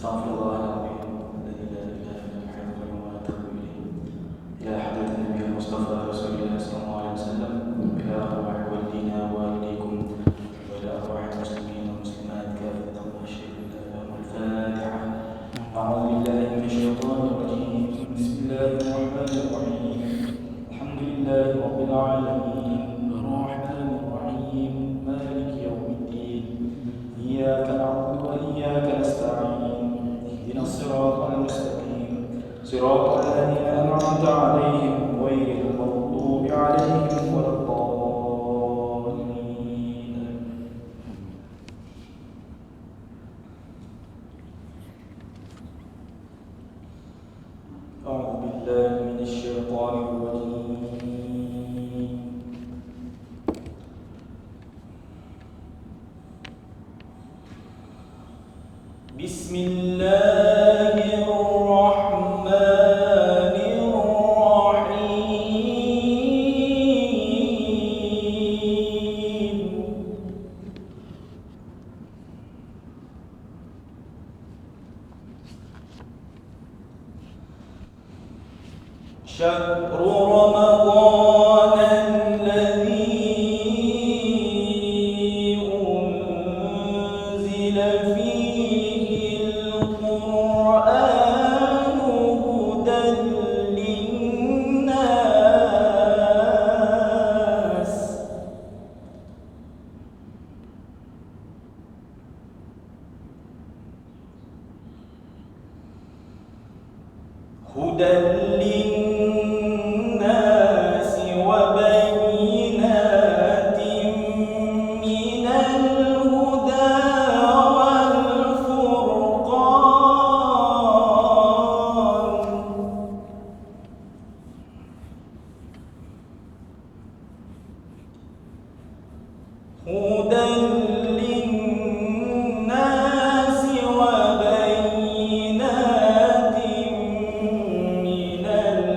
أستغفر الله العظيم الذي لا إله إلا الحي القيوم وأتوب إليه إلى حضرة النبي المصطفى رسول الله صلى الله عليه وسلم، إلى أرواح والدينا ووالديكم وإلى أرواح المسلمين والمسلمات كافة وأشهد أن لا إله إلا الفاتحة. أعوذ بالله من الشيطان الرجيم. بسم الله الرحمن الرحيم. الحمد لله رب العالمين الرحمن الرحيم مالك يوم الدين إياك نعبد وإياك نستعين اهدنا الصراط المستقيم صراط الذين أنعمت عليهم غير المغضوب عليهم ولا الضالين. أعوذ بالله من الشيطان الرجيم. بسم الله الرحمن الرحيم. شهر رمضان الذي أنزل فيه القرآن هدى للناس وبينات من الهدى والفرقان. هدى للناس وبينات من الهدى والفرقان.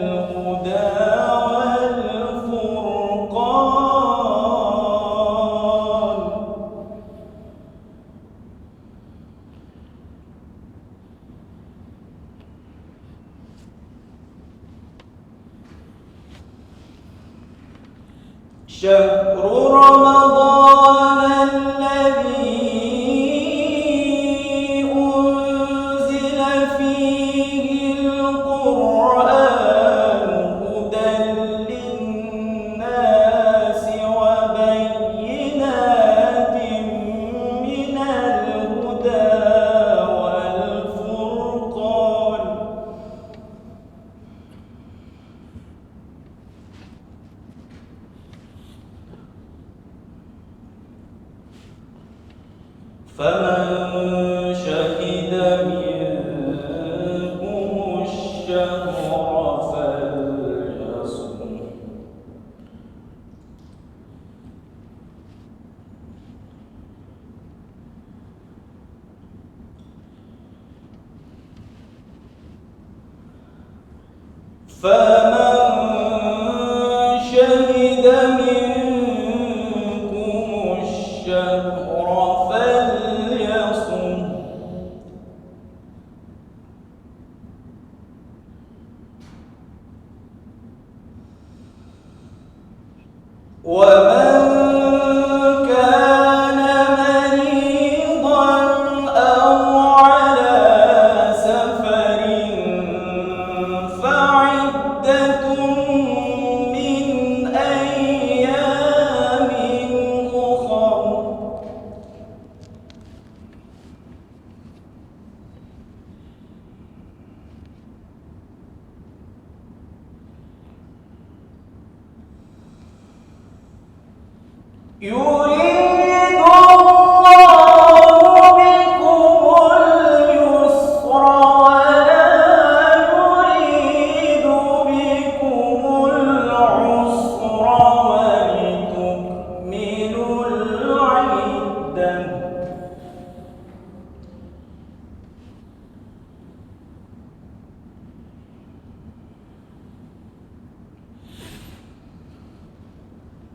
شهر رمضان الذي أنزل فيه القرآن هدى للناس وبينات من الهدى والفرقان. فمن شهد منكم الشهر فليصم. فمن شهد منكم الشهر فليصم. ومن كان مريضا أو على سفر فعدة من أيام أخر. يريد الله بكم اليسر ولا يريد بكم العسر ولتكملوا العدة.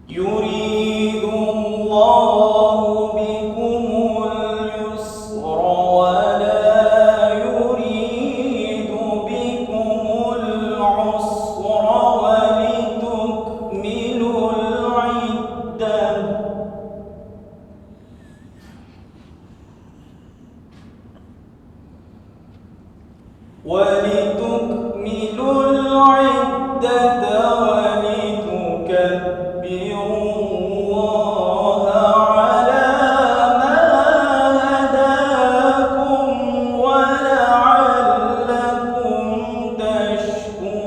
يريد ولتكملوا العدة ولتكبروا الله على ما هداكم ولعلكم تشكرون.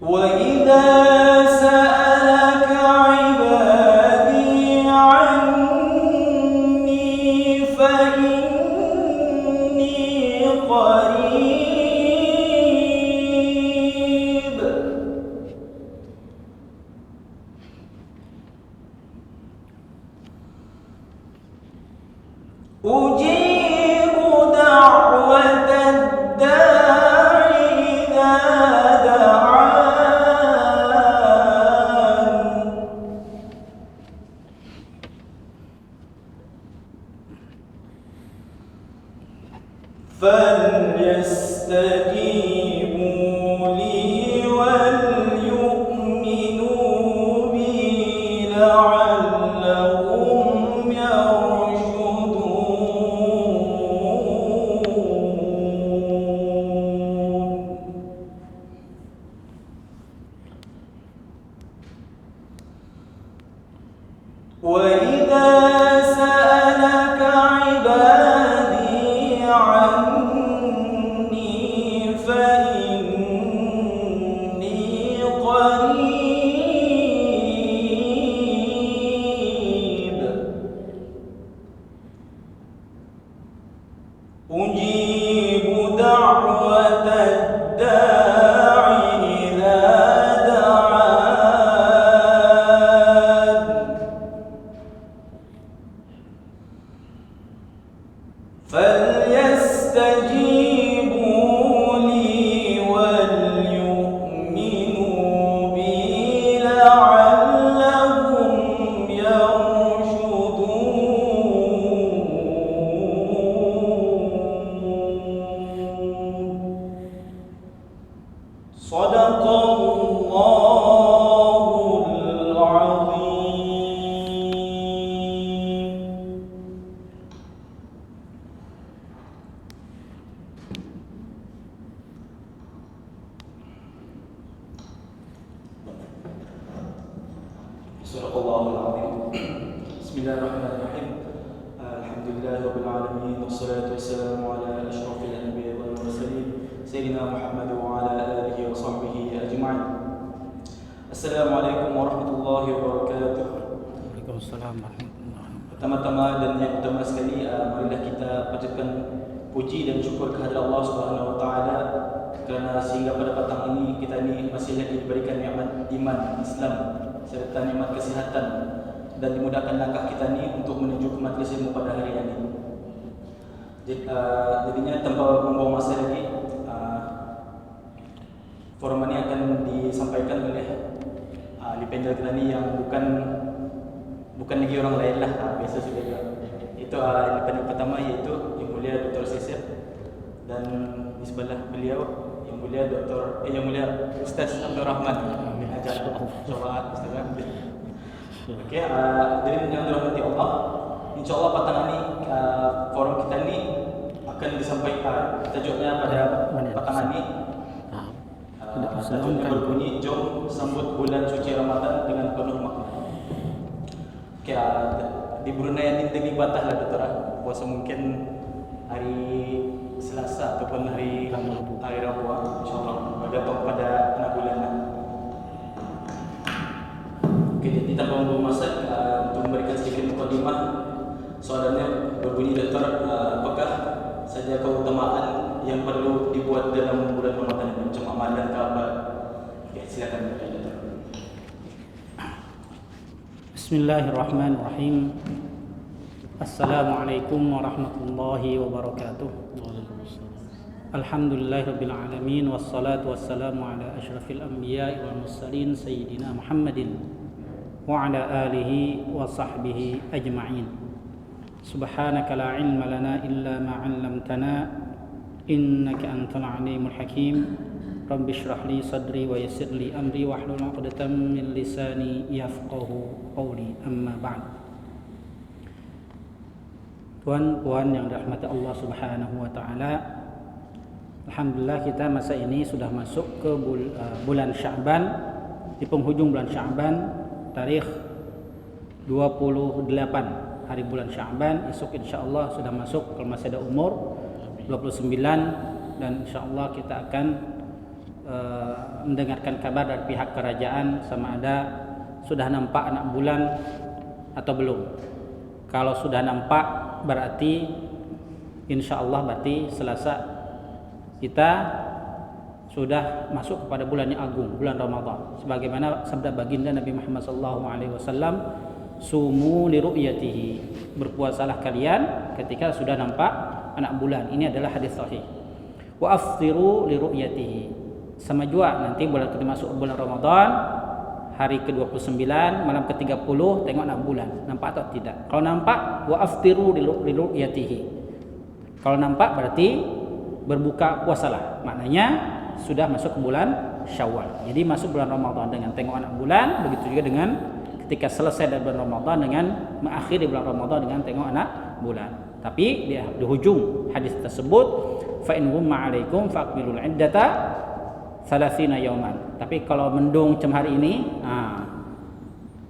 وإذا سألك عبادي عني فإني قريب أجيب دعوة الداع إذا دعان فليستجيبوا لي وليؤمنوا بي لعلهم يرشدون. وإذا سألك عبادي عني فإني قريب أجيب دعوة الداع إذا دعان فليستجيبوا لي وليؤمنوا بي لعلهم يرشدون. صدق الله العظيم. Sadaqallahul azim. Bismillahirrahmanirrahim. Alhamdulillahirabbil alamin wassalatu wassalamu ala asyrafil anbiya'i wal mursalin sayyidina Muhammad wa ala alihi wa sahbihi ajma'in. Assalamualaikum warahmatullahi wabarakatuh. Waalaikumsalam warahmatullahi wabarakatuh. Pertama-tama dan yang utama sekali, marilah kita panjatkan puji dan syukur kehadirat Allah Subhanahu wa taala kerana sehingga pada petang ini kita ini masih lagi diberikan nikmat iman, Islam serta nikmat kesihatan dan dimudahkan langkah kita ni untuk menuju ke majlis ilmu pada hari ini. Jadinya tanpa membuang masa lagi, forum ini akan disampaikan oleh ahli panel kita ni yang bukan lagi orang lain lah, biasa sudah juga. Itu ahli panel pertama iaitu Yang Mulia Dr. Sisir, dan di sebelah beliau Yang Mulia Ustaz Abdul Rahman bin Hajar Syawa'at Ustaz. Okey, jadi yang dirahmati Allah, insya-Allah petang ini forum kita ni akan disampaikan tajuknya pada petang ini. Tajuknya berbunyi, jom sambut bulan suci Ramadan dengan penuh makna. Okey, di Brunei ini demi batas lah Doktor. Puasa mungkin hari Selasa ataupun hari Rabu, insya-Allah bergantung pada anak bulan lah. Okey, jadi tanpa membuang masa, untuk memberikan sedikit mukadimah, soalannya berbunyi Doktor, apakah saja keutamaan yang perlu dibuat dalam bulan Ramadan ini, macam amalan ke apa? Okey, silakan Doktor. Bismillahirrahmanirrahim. Assalamualaikum warahmatullahi wabarakatuh. Alhamdulillahirabbil alamin wassalatu wassalamu ala asyrafil anbiya'i wal mursalin sayyidina Muhammadin wa ala alihi wa sahbihi ajma'in. Subhanaka la ilma lana illa ma 'allamtana innaka antal alimul hakim. Rabbi shrah li sadri wa yassir li amri wahlul 'uqdatam min lisani yafqahu qawli. Amma ba'd. Tuan-puan yang dirahmati Allah Subhanahu wa taala, alhamdulillah kita masa ini sudah masuk ke bulan Sya'ban, di penghujung bulan Sya'ban, tarikh 28 hari bulan Sya'ban. Esok insyaallah sudah masuk kalau masih ada umur 29, dan insyaallah kita akan mendengarkan kabar dari pihak kerajaan sama ada sudah nampak anak bulan atau belum. Kalau sudah nampak berarti insyaallah berarti Selasa kita sudah masuk kepada bulan yang agung, bulan Ramadan. Sebagaimana sabda baginda Nabi Muhammad SAW, sumu li ru'yatihi, berpuasalah kalian ketika sudah nampak anak bulan. Ini adalah hadis sahih. Wa aftiru li ru'yatihi, sama juga nanti bulan kita masuk bulan Ramadan, hari ke-29 malam ke-30 tengok anak bulan nampak atau tidak. Kalau nampak, wa aftiru li ru'yatihi, kalau nampak berarti berbuka puasalah, maknanya sudah masuk ke bulan Syawal. Jadi masuk bulan Ramadan dengan tengok anak bulan, begitu juga dengan ketika selesai dari bulan Ramadan dengan mengakhiri bulan Ramadan dengan tengok anak bulan. Tapi di hujung hadis tersebut, fa in humma 'alaikum faqbilul 'iddata 30 yauman. Tapi kalau mendung macam hari ini,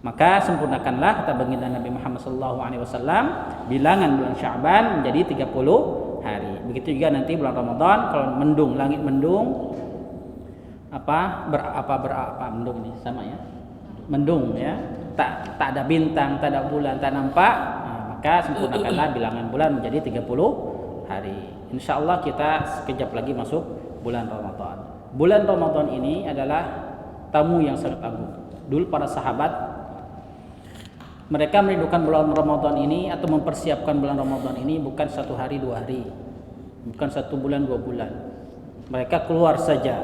maka sempurnakanlah, kata baginda Nabi Muhammad SAW, bilangan bulan Sya'ban menjadi 30 hari. Begitu juga nanti bulan Ramadan, kalau mendung, langit mendung, mendung ini sama ya, mendung ya, tak ada bintang, tak ada bulan, tak nampak, maka sempurnakanlah bilangan bulan menjadi 30 hari. Insyaallah kita sekejap lagi masuk bulan Ramadan. Bulan Ramadan ini adalah tamu yang sangat agung. Dulu para sahabat, mereka merindukan bulan Ramadan ini atau mempersiapkan bulan Ramadan ini bukan 1 hari 2 hari, bukan 1 bulan 2 bulan. Mereka keluar saja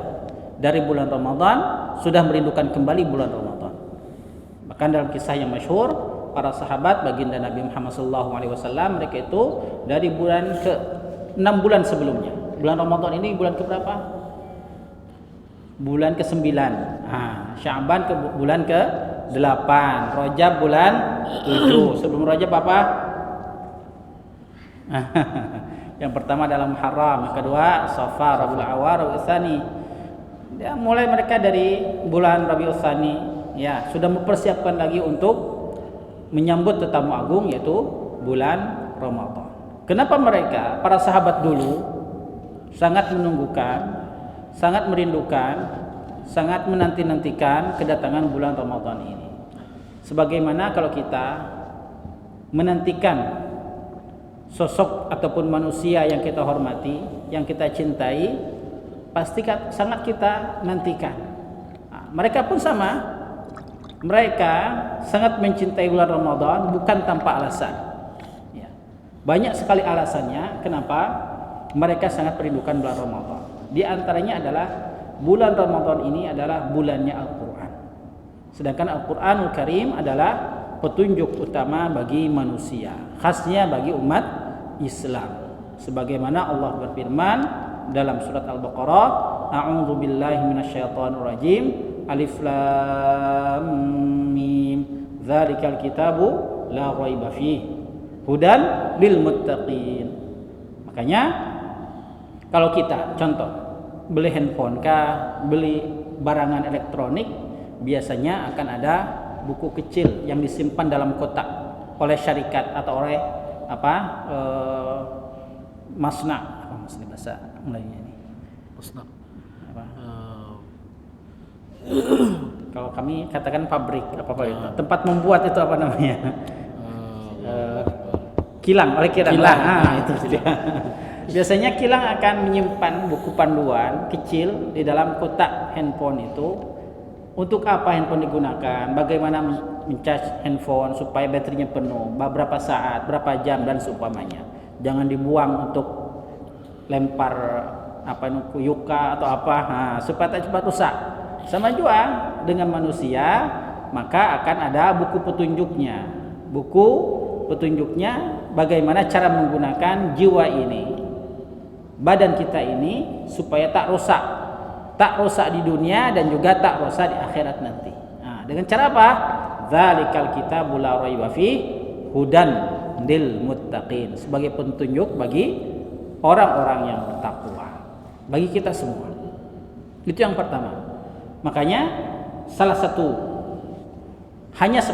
dari bulan Ramadan sudah merindukan kembali bulan Ramadan. Bahkan dalam kisah yang masyhur, para sahabat baginda Nabi Muhammad SAW, mereka itu dari bulan ke 6 bulan sebelumnya. Bulan Ramadan ini bulan ke berapa? Bulan ke-9. Sya'ban ke bulan ke-8, Rajab bulan 7. Sebelum Rajab apa? Yang pertama adalah Muharram, yang kedua Safar, Rabiul Awwal, Rabiul Tsani. Ya, mulai mereka dari bulan Rabiul Tsani, ya, sudah mempersiapkan lagi untuk menyambut tetamu agung yaitu bulan Ramadan. Kenapa mereka, para sahabat dulu sangat menunggukan, sangat merindukan, sangat menanti-nantikan kedatangan bulan Ramadan ini? Sebagaimana kalau kita menantikan sosok ataupun manusia yang kita hormati, yang kita cintai, pasti sangat kita nantikan. Mereka pun sama. Mereka sangat mencintai bulan Ramadan bukan tanpa alasan. Ya. Banyak sekali alasannya kenapa mereka sangat merindukan bulan Ramadan. Di antaranya adalah bulan Ramadan ini adalah bulannya Al-Quran. Sedangkan Al-Quranul Karim adalah petunjuk utama bagi manusia, khasnya bagi umat Islam. Sebagaimana Allah berfirman dalam surat Al-Baqarah, A'udzu billahi minasyaitonir rajim, Alif Lam Mim, Dzalikal kitabu la raiba fihi, hudan lil muttaqin. Makanya kalau kita contoh beli handphone kah, beli barangan elektronik, biasanya akan ada buku kecil yang disimpan dalam kotak oleh syarikat atau oleh masna, masna bahasa Melayunya ini. Masna. Kalau kami katakan pabrik, itu? Tempat membuat itu apa namanya? Kilang, oleh kilang. Itu dia. Biasanya kilang akan menyimpan buku panduan kecil di dalam kotak handphone itu. Untuk apa handphone digunakan, bagaimana mencas handphone supaya baterainya penuh, berapa saat, berapa jam, dan seumpamanya. Jangan dibuang untuk lempar yuka atau apa, supaya tak cepat rusak. Sama juga dengan manusia, maka akan ada buku petunjuknya. Buku petunjuknya bagaimana cara menggunakan jiwa ini, badan kita ini supaya tak rusak, tak rusak di dunia dan juga tak rusak di akhirat nanti. Nah, dengan cara apa? Dzalikal kitabul la raiba fi hudan lil muttaqin, sebagai petunjuk bagi orang-orang yang bertakwa, bagi kita semua. Itu yang pertama. Makanya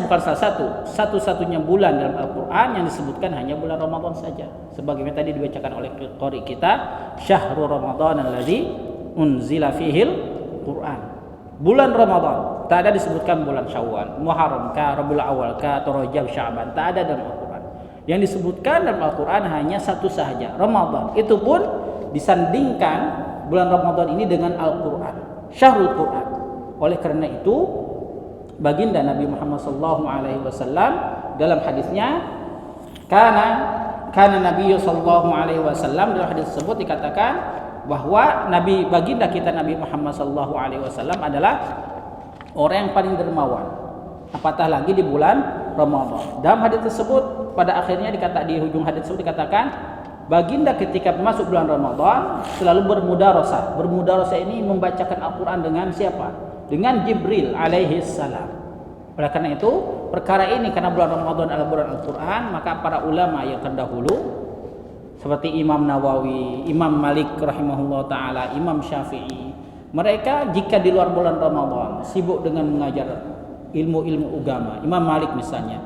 bukan salah satu-satunya bulan dalam Al-Quran yang disebutkan hanya bulan Ramadan saja. Sebagaimana tadi dibacakan oleh qari kita, syahrul Ramadan alladzi unzila fihil Quran. Bulan Ramadan, tak ada disebutkan bulan Syawal, Muharram ka, Rabiul Awal ka, atau Rajab, Sya'ban, tak ada dalam Al-Quran. Yang disebutkan dalam Al-Quran hanya satu sahaja, Ramadan. Itu pun disandingkan bulan Ramadan ini dengan Al-Quran, Syahrul Quran. Oleh karena itu, baginda Nabi Muhammad SAW dalam hadisnya, karena Nabi SAW, dalam hadis tersebut dikatakan bahwa baginda kita Nabi Muhammad SAW adalah orang yang paling dermawan, apatah lagi di bulan Ramadan. Dalam hadis tersebut, pada akhirnya di hujung hadis tersebut dikatakan, baginda ketika masuk bulan Ramadan selalu bermudarasah. Bermudarasah ini membacakan Al-Quran dengan siapa? Dengan Jibril alaihi salam. Oleh karena itu, perkara ini karena bulan Ramadan adalah bulan Al-Quran, maka para ulama yang terdahulu seperti Imam Nawawi, Imam Malik rahimahullah ta'ala, Imam Syafi'i, mereka jika di luar bulan Ramadan sibuk dengan mengajar ilmu-ilmu agama. Imam Malik misalnya,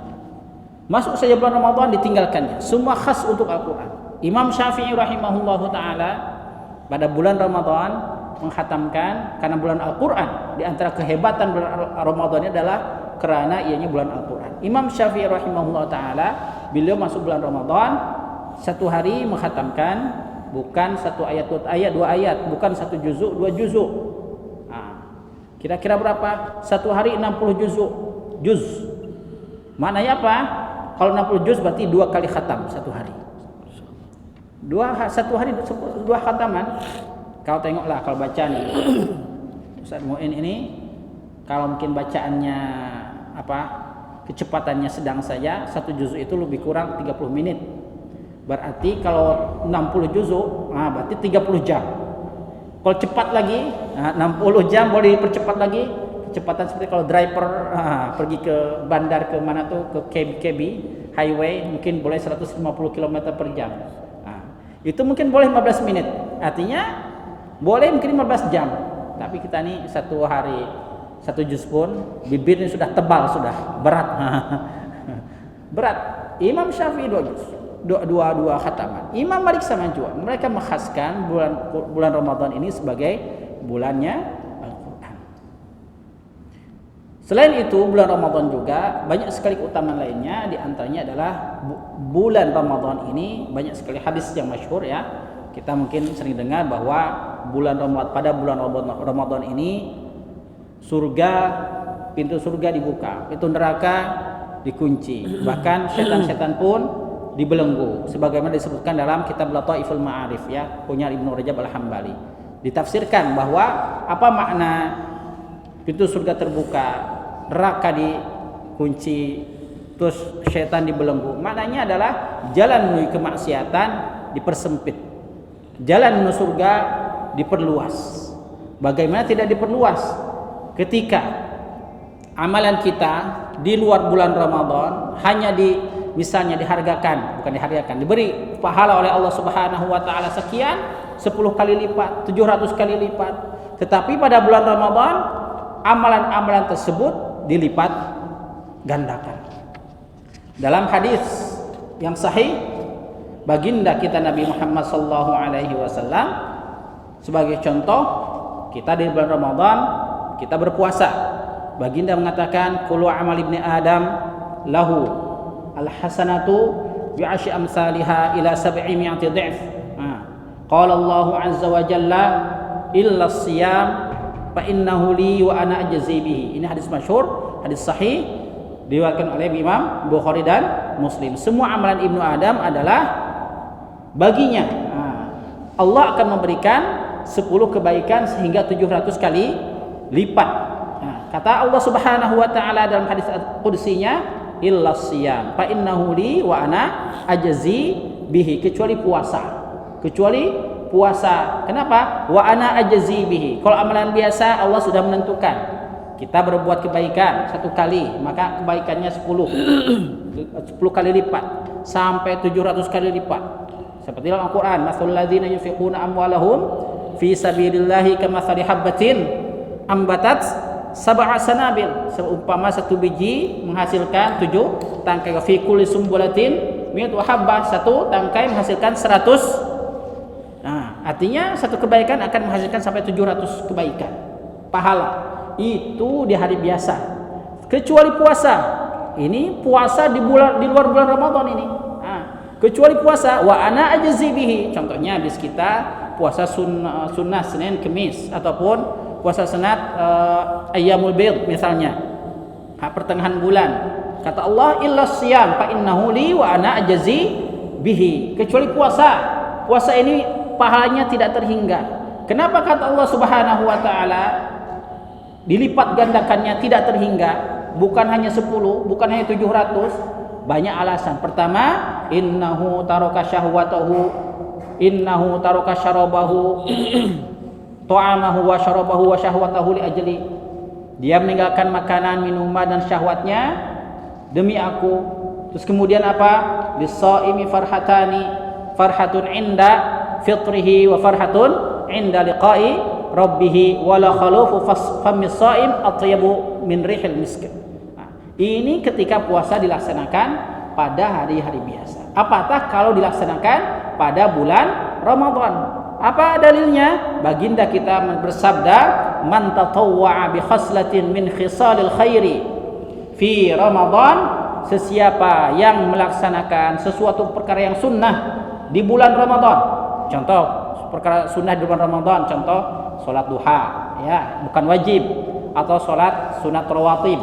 masuk saja bulan Ramadan ditinggalkannya, semua khas untuk Al-Quran. Imam Syafi'i rahimahullah ta'ala pada bulan Ramadan menghatamkan, karena bulan Al-Quran. Di antara kehebatan bulan Ramadan ini adalah kerana ianya bulan Al-Quran. Imam Syafi'i rahimahullah ta'ala, beliau masuk bulan Ramadan, satu hari menghatamkan bukan satu ayat, dua ayat, bukan satu juzuk, dua juzuk. Kira-kira berapa? Satu hari 60 juz. Maknanya apa? Kalau 60 juz berarti 2 kali khatam satu hari. Satu hari 2 khataman. Kau tengoklah kalau bacaan Ustaz Muin ini, kalau mungkin bacaannya kecepatannya sedang saja, satu juzuk itu lebih kurang 30 menit. Berarti kalau 60 juzuk, berarti 30 jam. Kalau cepat lagi, 60 jam boleh dipercepat lagi. Kecepatan seperti kalau driver pergi ke bandar, ke mana tuh, ke KB highway, mungkin boleh 150 km per jam. Itu mungkin boleh 15 menit. Artinya boleh mungkin 15 jam. Tapi kita nih satu hari satu juz pun bibirnya sudah tebal, sudah berat. Berat. Imam Syafi'i 2 juz. Dua khataman. Imam Malik sama juga. Mereka menghaskan bulan Ramadan ini sebagai bulannya Al-Quran. Selain itu, bulan Ramadan juga banyak sekali keutamaan lainnya. Di antaranya adalah bulan Ramadan ini banyak sekali hadis yang masyhur ya. Kita mungkin sering dengar bahwa pada bulan Ramadan ini pintu surga dibuka, pintu neraka dikunci, bahkan setan-setan pun dibelenggu, sebagaimana disebutkan dalam kitab Lataiful Ma'arif ya, punya Ibnu Rajab Al-Hambali. Ditafsirkan bahwa apa makna pintu surga terbuka, neraka dikunci, terus setan dibelenggu. Maknanya adalah jalan menuju kemaksiatan dipersempit, jalan menuju surga diperluas. Bagaimana tidak diperluas ketika amalan kita di luar bulan Ramadan hanya misalnya diberi pahala oleh Allah Subhanahu wa taala sekian, 10 kali lipat, 700 kali lipat. Tetapi pada bulan Ramadan amalan-amalan tersebut dilipat gandakan. Dalam hadis yang sahih, baginda kita Nabi Muhammad SAW, sebagai contoh, kita di bulan Ramadan kita berpuasa. Baginda mengatakan, kullu amal ibni Adam lahu al-hasanatu bi'ashi amsalha ila 700 dhif. Qala Allah azza wa jalla illa as-siyam fa innahu li wa ana ajzi bihi. Ini hadis masyhur, hadis sahih diriwayatkan oleh Imam Bukhari dan Muslim. Semua amalan Ibnu Adam adalah baginya. Allah akan memberikan 10 kebaikan sehingga 700 kali lipat. Kata Allah Subhanahu wa taala dalam hadis qudsinya, illa siyam fa innahu li wa ana ajzi bihi, kecuali puasa, kecuali puasa. Kenapa? Wa ana ajzi bihi. Kalau amalan biasa Allah sudah menentukan. Kita berbuat kebaikan 1 kali, maka kebaikannya 10 kali lipat sampai 700 kali lipat. Seperti dalam Al-Qur'an, masalul ladzina yunfiquna amwalahum fi sabilillahi kamathali habbatin ambatat sab'a sanabil. Seumpama 1 biji menghasilkan 7 tangkai. Fi kulli sumbulatin mi'atu habbah, 1 tangkai menghasilkan 100. Nah, artinya 1 kebaikan akan menghasilkan sampai 700 kebaikan pahala. Itu di hari biasa. Kecuali puasa. Ini puasa di luar bulan Ramadan ini. Nah, kecuali puasa wa ana ajzi bihi. Contohnya habis kita puasa sunnah Senin Kamis ataupun puasa sunat ayyamul bid misalnya. Pertengahan bulan. Kata Allah illa siyam fa innahu li wa ana ajzi bihi. Kecuali puasa. Puasa ini pahalanya tidak terhingga. Kenapa kata Allah Subhanahu wa taala dilipat gandakannya tidak terhingga? Bukan hanya 10, bukan hanya 700. Banyak alasan. Pertama, innahu taraka syahwatahu, innahu taraka syarabahu, ta'amahu wa syarabahu wa syahwatahu li ajli. Dia meninggalkan makanan, minuman dan syahwatnya demi aku. Terus kemudian apa? Lis-shaimi farhatani, farhatun inda fitrihi wa farhatun inda liqa'i rabbihi wala khalufu famis shaim atyabu min rihil misk. Nah, ini ketika puasa dilaksanakan pada hari-hari biasa. Apatah kalau dilaksanakan pada bulan Ramadan? Apa dalilnya? Baginda kita bersabda, man tatawwa'a bi khaslatin min khisalil khairi fi Ramadan, sesiapa yang melaksanakan sesuatu perkara yang sunnah di bulan Ramadan. Contoh perkara sunnah di bulan Ramadan, contoh sholat duha, ya, bukan wajib, atau sholat sunat rawatib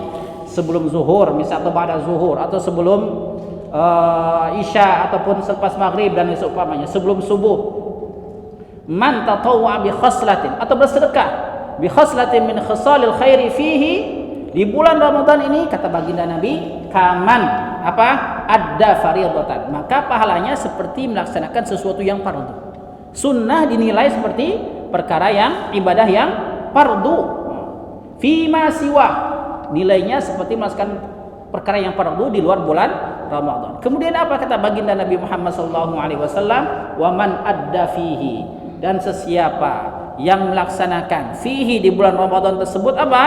sebelum zuhur, misal atau ba'da zuhur, atau sebelum isya ataupun selepas maghrib dan seumpamanya, sebelum subuh. Man tatawwa bi khaslatin, atau bersedekah bi khaslatin min khisalil khairi fihi, di bulan Ramadan ini kata baginda Nabi, kaman apa? Adda fardhatan, maka pahalanya seperti melaksanakan sesuatu yang fardu. Sunnah dinilai seperti perkara yang ibadah yang fardu. Fima siwa, nilainya seperti melaksanakan perkara yang fardu di luar bulan Ramadan. Kemudian apa kata baginda Nabi Muhammad SAW? Wa man adda fihi, dan sesiapa yang melaksanakan fihi di bulan Ramadan tersebut apa?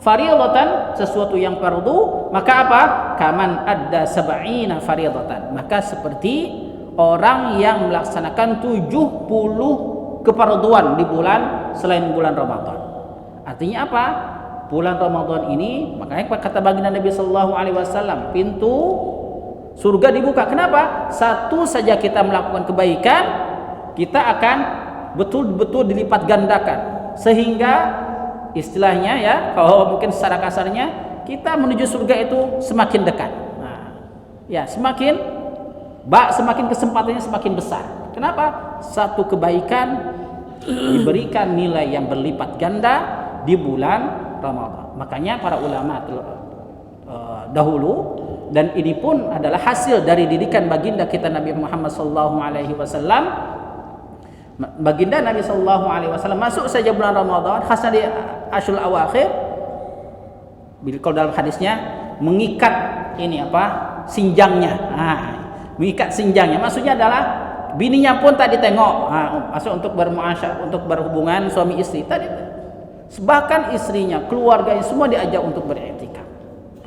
Fardhatan, sesuatu yang fardu, maka apa? Kaman adda sab'ina fardhatan, maka seperti orang yang melaksanakan 70 kefarduan di bulan selain bulan Ramadan. Artinya apa? Bulan Ramadan ini, makanya kata baginda Nabi sallallahu alaihi wasallam, pintu surga dibuka. Kenapa? Satu saja kita melakukan kebaikan, kita akan betul-betul dilipat gandakan. Sehingga istilahnya ya, kalau mungkin secara kasarnya, kita menuju surga itu semakin dekat. Nah, ya, semakin kesempatannya semakin besar. Kenapa? Satu kebaikan diberikan nilai yang berlipat ganda di bulan Ramadan. Makanya para ulama dahulu, dan ini pun adalah hasil dari didikan baginda kita Nabi Muhammad SAW. Baginda Nabi SAW masuk saja bulan Ramadan, khasnya di Ashurul Awakhir, kalau dalam hadisnya mengikat ini apa? Sinjangnya. Nah, mengikat sinjangnya, maksudnya adalah bininya pun tak ditengok. Maksud untuk untuk berhubungan suami istri tadi. Bahkan istrinya, keluarganya semua diajak untuk beriktikaf.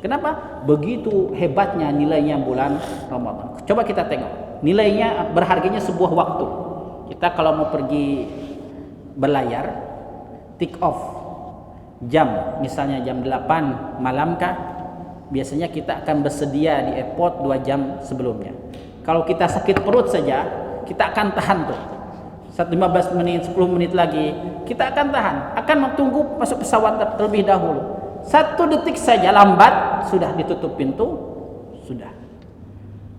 Kenapa? Begitu hebatnya nilainya bulan Ramadan. Coba kita tengok. Nilainya, berharganya sebuah waktu. Kita kalau mau pergi berlayar, take off jam, misalnya jam 8 malam kah, biasanya kita akan bersedia di airport 2 jam sebelumnya. Kalau kita sakit perut saja, kita akan tahan tuh 15 menit, 10 menit lagi, kita akan tahan, akan tunggu masuk pesawat terlebih dahulu. 1 detik saja lambat, sudah ditutup pintu, sudah.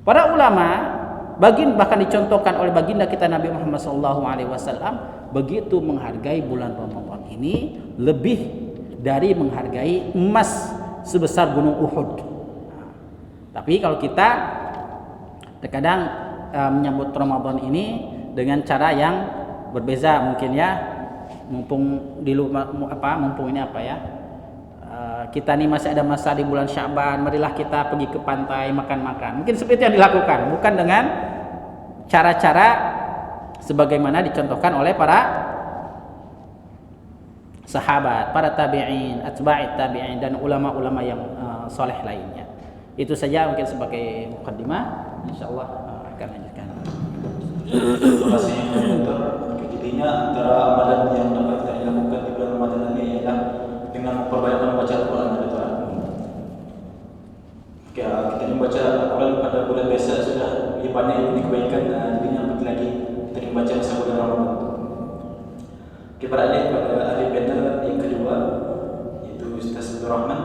Para ulama bahkan dicontohkan oleh baginda kita Nabi Muhammad SAW, begitu menghargai bulan Ramadan ini lebih dari menghargai emas sebesar gunung Uhud. Tapi kalau kita terkadang menyambut Ramadan ini dengan cara yang berbeza mungkin ya. Mumpung kita nih masih ada masa di bulan Sya'ban, marilah kita pergi ke pantai makan-makan. Mungkin seperti itu yang dilakukan, bukan dengan cara-cara sebagaimana dicontohkan oleh para sahabat, para tabi'in, atba'it tabi'in dan ulama-ulama yang soleh lainnya. Itu saja mungkin sebagai mukaddimah. Insyaallah akan lanjutkan. Terima kasih Dokter. Intinya antara amalan yang dapat kita lakukan di bulan Ramadan ini ialah dengan memperbanyak membaca Al-Quran. Kita membaca Al-Quran pada bulan biasa sudah lebih banyak yang kebaikan, jadi yang penting lagi kita membaca masa bulan Ramadan. Beralih pada ahli panel yang kedua, yaitu Ustaz Abdul Rahman.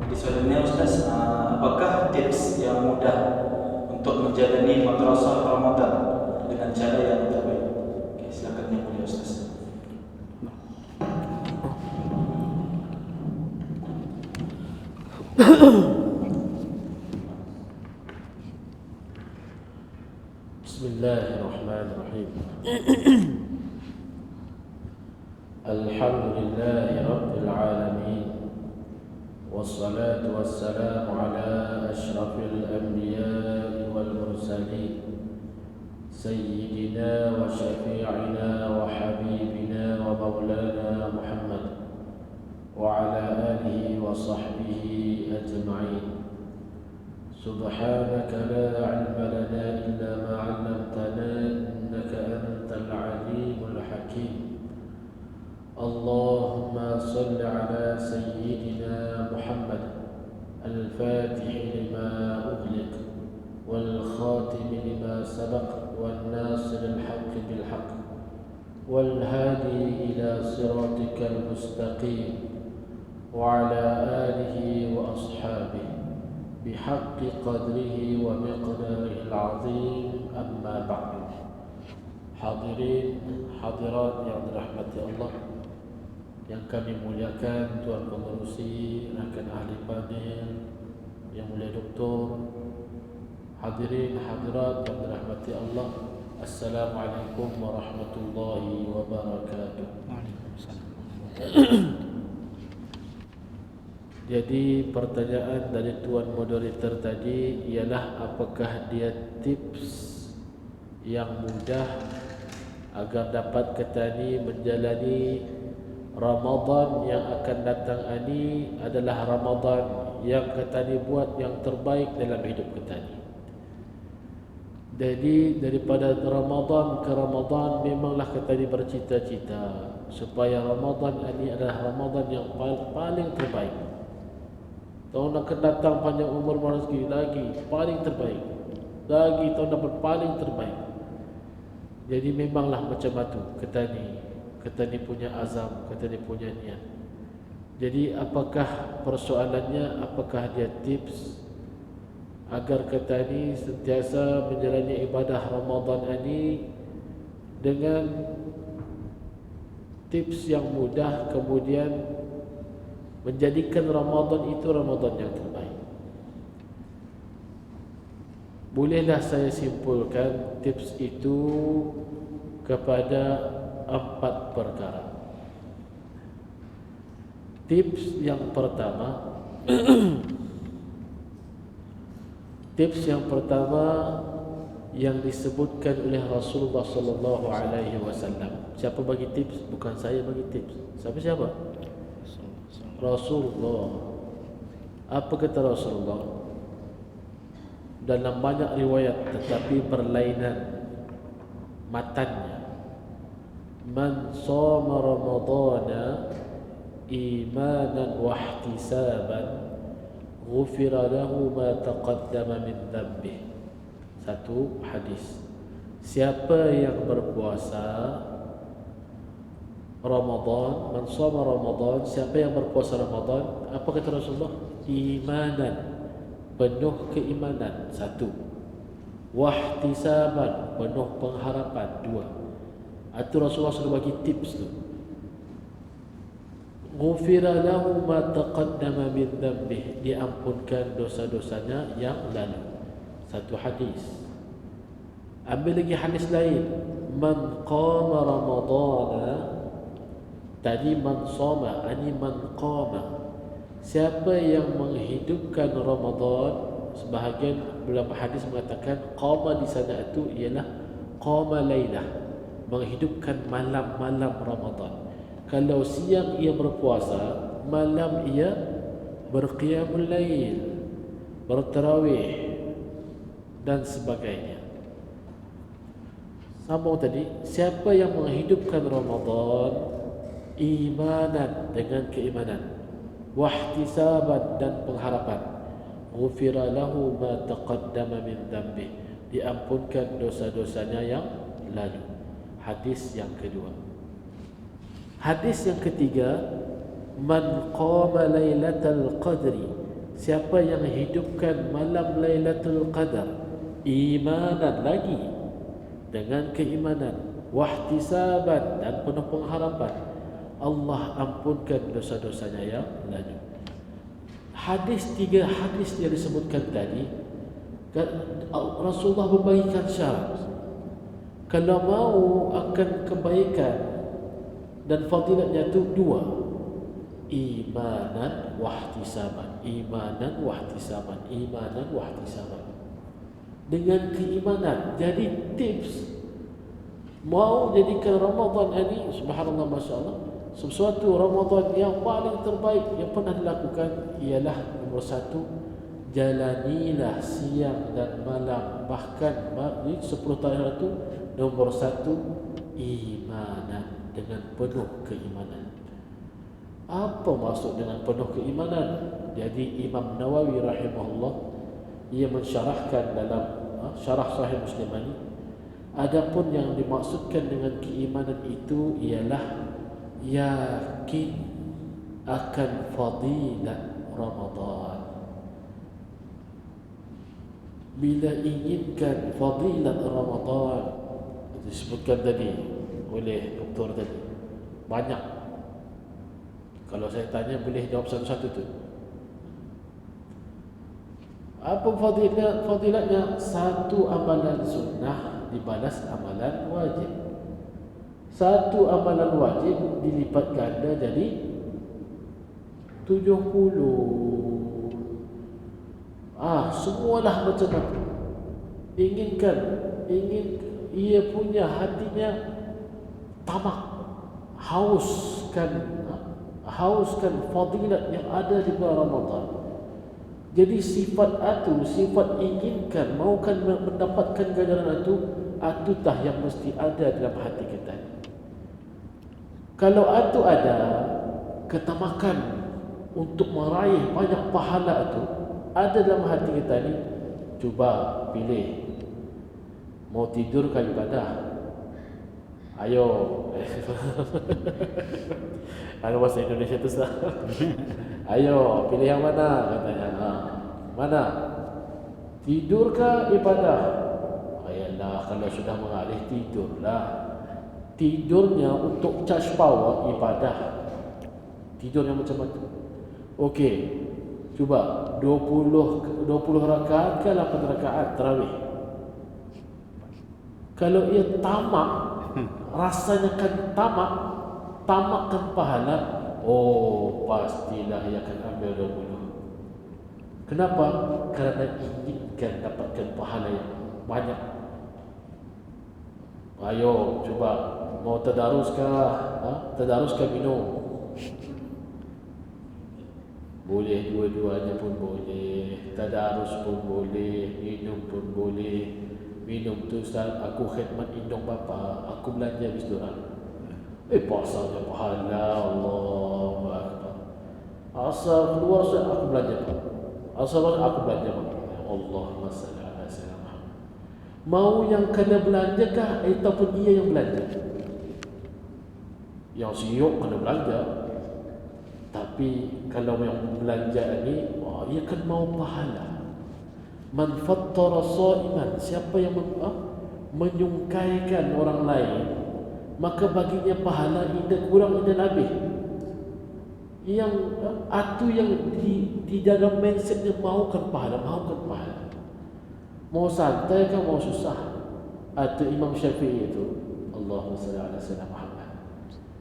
Di soalnya Ustaz, apakah tips yang mudah untuk menjalani madrasah Ramadan dengan cara yang terbaik? Oke, silakan yang mulia Ustaz. Bismillahirrahmanirrahim. Alhamdulillahi Rabbil Alamin. Wassalatu wassalamu ala ashrafil anbiya'i wal mursalin Sayyidina wa syafi'ina wa habibina wa maulana Muhammad wa ala alihi wa sahbihi ajma'in. Subhanaka la ilma lana illa ma 'allamtana innaka antal alimul hakim. اللهم صل على سيدنا محمد الفاتح لما أغلق والخاتم لما سبق والناصر الحق بالحق والهادي إلى صراطك المستقيم وعلى آله وأصحابه بحق قدره ومقداره العظيم. أما بعد. Hadirin hadirat yang dirahmati Allah, yang kami muliakan, Tuan Pengerusi, rakan ahli panel, yang mulia Doktor, hadirin hadirat yang dirahmati Allah, Assalamualaikum warahmatullahi wabarakatuh. Jadi pertanyaan dari Tuan Moderator tadi ialah apakah dia tips yang mudah agar dapat kita ni menjalani Ramadan yang akan datang ini adalah Ramadan yang kita ni buat yang terbaik dalam hidup kita ni. Jadi daripada Ramadan ke Ramadan memanglah kita ni bercita-cita supaya Ramadan ini adalah Ramadan yang paling terbaik. Tahun akan datang panjang umur rezeki lagi paling terbaik. Lagi tahun depan paling terbaik. Jadi memanglah macam itu kita ni punya azam, kita ni punya niat. Jadi apakah persoalannya, apakah dia tips agar kita ni sentiasa menjalani ibadah Ramadan ini dengan tips yang mudah, kemudian menjadikan Ramadan itu Ramadan yang terbaik. Bolehlah saya simpulkan tips itu kepada 4 perkara. Tips yang pertama tips yang pertama yang disebutkan oleh Rasulullah sallallahu alaihi wasallam. Siapa bagi tips? Bukan saya bagi tips. Siapa? Rasulullah. Apa kata Rasulullah? Dalam banyak riwayat tetapi berlainan matannya. Man shoma Ramadana imanan wa ihtisaban ghufira lahu ma taqaddama min dhanbih. Satu hadis. Siapa yang berpuasa Ramadan, man shoma Ramadan, siapa yang berpuasa Ramadan, apa kata Rasulullah? Imanan, penuh keimanan, satu. Wahtisaban, penuh pengharapan, dua. Itu Rasulullah sudah bagi tips tu. Ghufira lahu ma taqaddama min dhanbih, diampunkan dosa-dosanya yang lalu. Satu hadis. Ambil lagi hadis lain, man qama ramadana, tadi man soma, ini man qama. Siapa yang menghidupkan Ramadan, sebahagian beberapa hadis mengatakan qama di sana itu ialah qama lailah, menghidupkan malam-malam Ramadan. Kalau siang ia berpuasa, malam ia berqiyamul lail, bertarawih dan sebagainya. Sambung tadi, siapa yang menghidupkan Ramadan imanan, dengan keimanan, wahtisaban, dan pengharapan, ghufira lahu ma taqaddama min dhanbi, diampunkan dosa-dosanya yang lalu. Hadis yang kedua. Hadis yang ketiga, man qama lailatul qadri, siapa yang hidupkan malam Lailatul Qadar imanan lagi, dengan keimanan, wahtisaban, dan penuh pengharapan, Allah ampunkan dosa-dosanya yang lalu. Hadis, tiga hadis yang disebutkan tadi, Rasulullah membagikan syarat. Kalau mau akan kebaikan dan fadilatnya itu dua, imanan wahtisaban, imanan wahtisaban, imanan wahtisaban. Dengan keimanan. Jadi tips mau jadikan Ramadan ini, subhanallah, masya-Allah, sesuatu Ramadan yang paling terbaik yang pernah dilakukan ialah nomor satu, jalanilah siang dan malam, bahkan 10 tahun itu nomor satu, imanan, dengan penuh keimanan. Apa maksud dengan penuh keimanan? Jadi Imam Nawawi rahimahullah, ia mensyarahkan dalam syarah Sahih Muslim ini, adapun yang dimaksudkan dengan keimanan itu ialah yakin akan fadilat Ramadan. Bila inginkan fadilat Ramadan, disebutkan tadi oleh doktor tadi, banyak. Kalau saya tanya boleh jawab satu-satu tu. Apa fadilatnya? Satu amalan sunnah dibalas amalan wajib. Satu amalan wajib dilipat ganda jadi 70. Semualah macam itu. Ingin ia punya hatinya tamak, hauskan fadilat yang ada di bulan Ramadan. Jadi sifat itu, sifat inginkan, maukan mendapatkan ganjaran itu tah yang mesti ada dalam hati kita. Kalau itu ada ketamakan untuk meraih banyak pahala itu ada dalam hati kita ni, cuba pilih, mau tidur ke ibadah? Ayo. Kalau bahasa Indonesia tu sah. Ayo, pilih yang mana katanya. Mana? Tidur ke ibadah? Ayolah, kalau sudah mengalih tidurlah. Tidurnya untuk charge power ibadah. Tidurnya macam mana? Okey. Cuba 20 rakaat ke 8 rakaat tarawih. Kalau ia tamak, rasanya kan tamakkan pahala, pastilah ia akan ambil 20. Kenapa? Kerana inginkan dapatkan pahala yang banyak. Ayo, cuba mau tadaruskah? Tadaruskah minum? Boleh, dua-duanya pun boleh. Tadarus pun boleh, minum pun boleh. Minum tu, Ustaz, aku khidmat indung bapa, aku belanja habis diorang. Pasalnya pahala, Allahu Akbar. Asal keluar Ustaz, aku belanja Pak. Asal aku belanja Pak. Allahumma salli ala sayyidina Muhammad. Mau yang kena belanja kah ataupun ia yang belanja? Yang siuk kena belanja. Tapi kalau yang belanja ni, ia kan mau pahala. Man fattara sha'iman, siapa yang menyungkaikan orang lain, maka baginya pahala tidak kurang tidak lebih. Yang yang di dalam mindsetnya mahukan pahala. Mau santai kan mau susah. Atau Imam Syafi'i itu, Allahumma salli ala sayyidina Muhammad,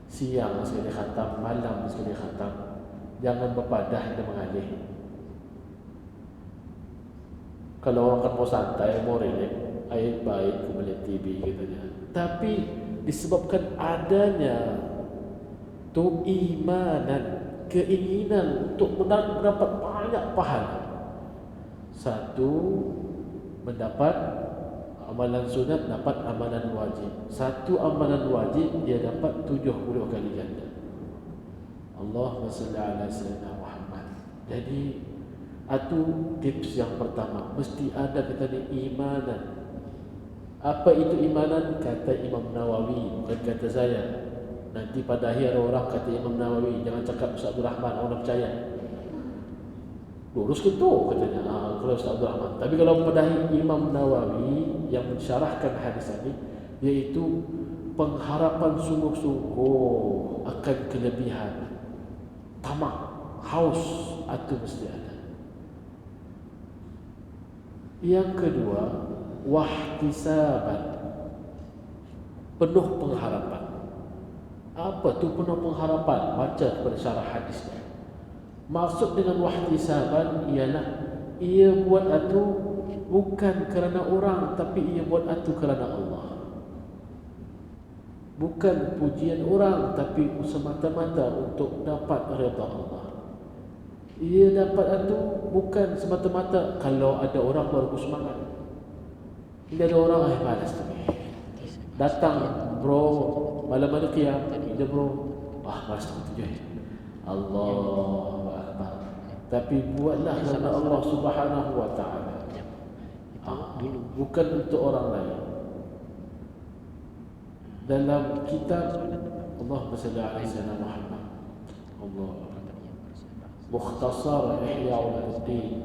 siang sekali khatam, malam sekali khatam, jangan berpadah dan mengalih. Kalau orang kan mau santai, mau relax, ayat baik ke melihat TV katanya. Tapi disebabkan adanya imanan, keinginan untuk mendapat banyak pahala. Satu, mendapat amalan sunat, dapat amalan wajib. Satu amalan wajib dia dapat 70 kali ganda. Allahumma salli ala sayyidina Muhammad. Jadi itu tips yang pertama, mesti ada kita ni imanan. Apa itu imanan? Kata Imam Nawawi, bukan kata saya. Nanti pada akhir orang kata Imam Nawawi, jangan cakap Ustaz Abdul Rahman, orang percaya. Lurus ke tu katanya, kalau Ustaz Abdul Rahman. Tapi kalau pada Imam Nawawi yang mensyarahkan hadis ini, iaitu pengharapan sungguh-sungguh akan kelebihan, tamak, haus, itu mesti ada. Yang kedua, wahtisaban, penuh pengharapan. Apa tu penuh pengharapan? Baca pada syarah hadisnya. Maksud dengan wahtisaban ialah ia buat itu bukan kerana orang, tapi ia buat itu kerana Allah. Bukan pujian orang, tapi semata-mata untuk dapat redha Allah. Ia dapat itu bukan semata-mata kalau ada orang baru semangat. Tidak ada orang, malas tu. Datang bro, malam mana qiyam? Tidak bro. Malas tu tujuh. Allahu Akbar. Tapi buatlah kerana Allah Subhanahu wa taala. Bukan untuk orang lain. Dalam kitab Allahumma salli ala sayyidina Muhammad, Allah Mukhtasar Ihya Ulumuddin.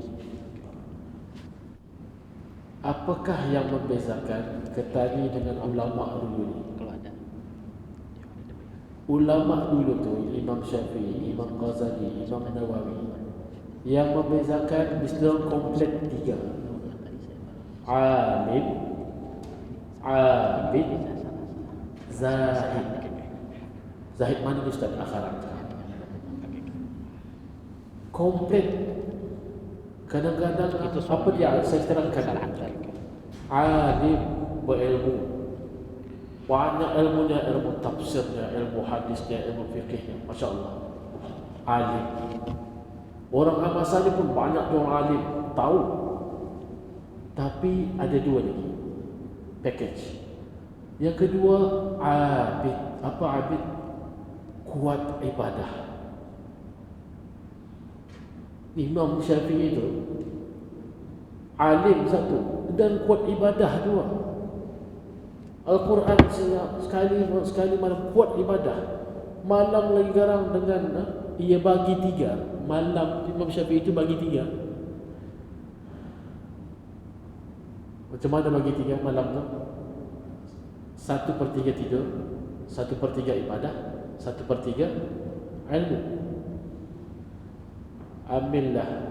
Apakah yang membezakan Ketani dengan ulama dulu ni? Ulama dulu tu Imam Syafi'i, Imam Ghazali, Imam Nawawi. Yang membezakan Islam komplit 3. Alim, abid, zahid. Zahid mana Ustaz? Akhirat. Komplit. Kadang-kadang apa dia? Saya terangkan. Alim, berilmu, banyak ilmunya, ilmu tafsirnya, ilmu hadisnya, ilmu fiqihnya, Masya Allah. Alim. Orang Ahmad pun banyak orang alim, tahu. Tapi ada dua lagi package. Yang kedua, abid. Apa abid? Kuat ibadah. Imam Syafi'i itu alim satu dan kuat ibadah dua. Al-Quran sekali malam kuat ibadah. Malam lagi garang dengan ia bagi 3. Malam Imam Syafi'i itu bagi 3. Macam mana bagi 3 malam tu? 1/3 tidur, 1/3 ibadah, 1/3 ilmu. Ambillah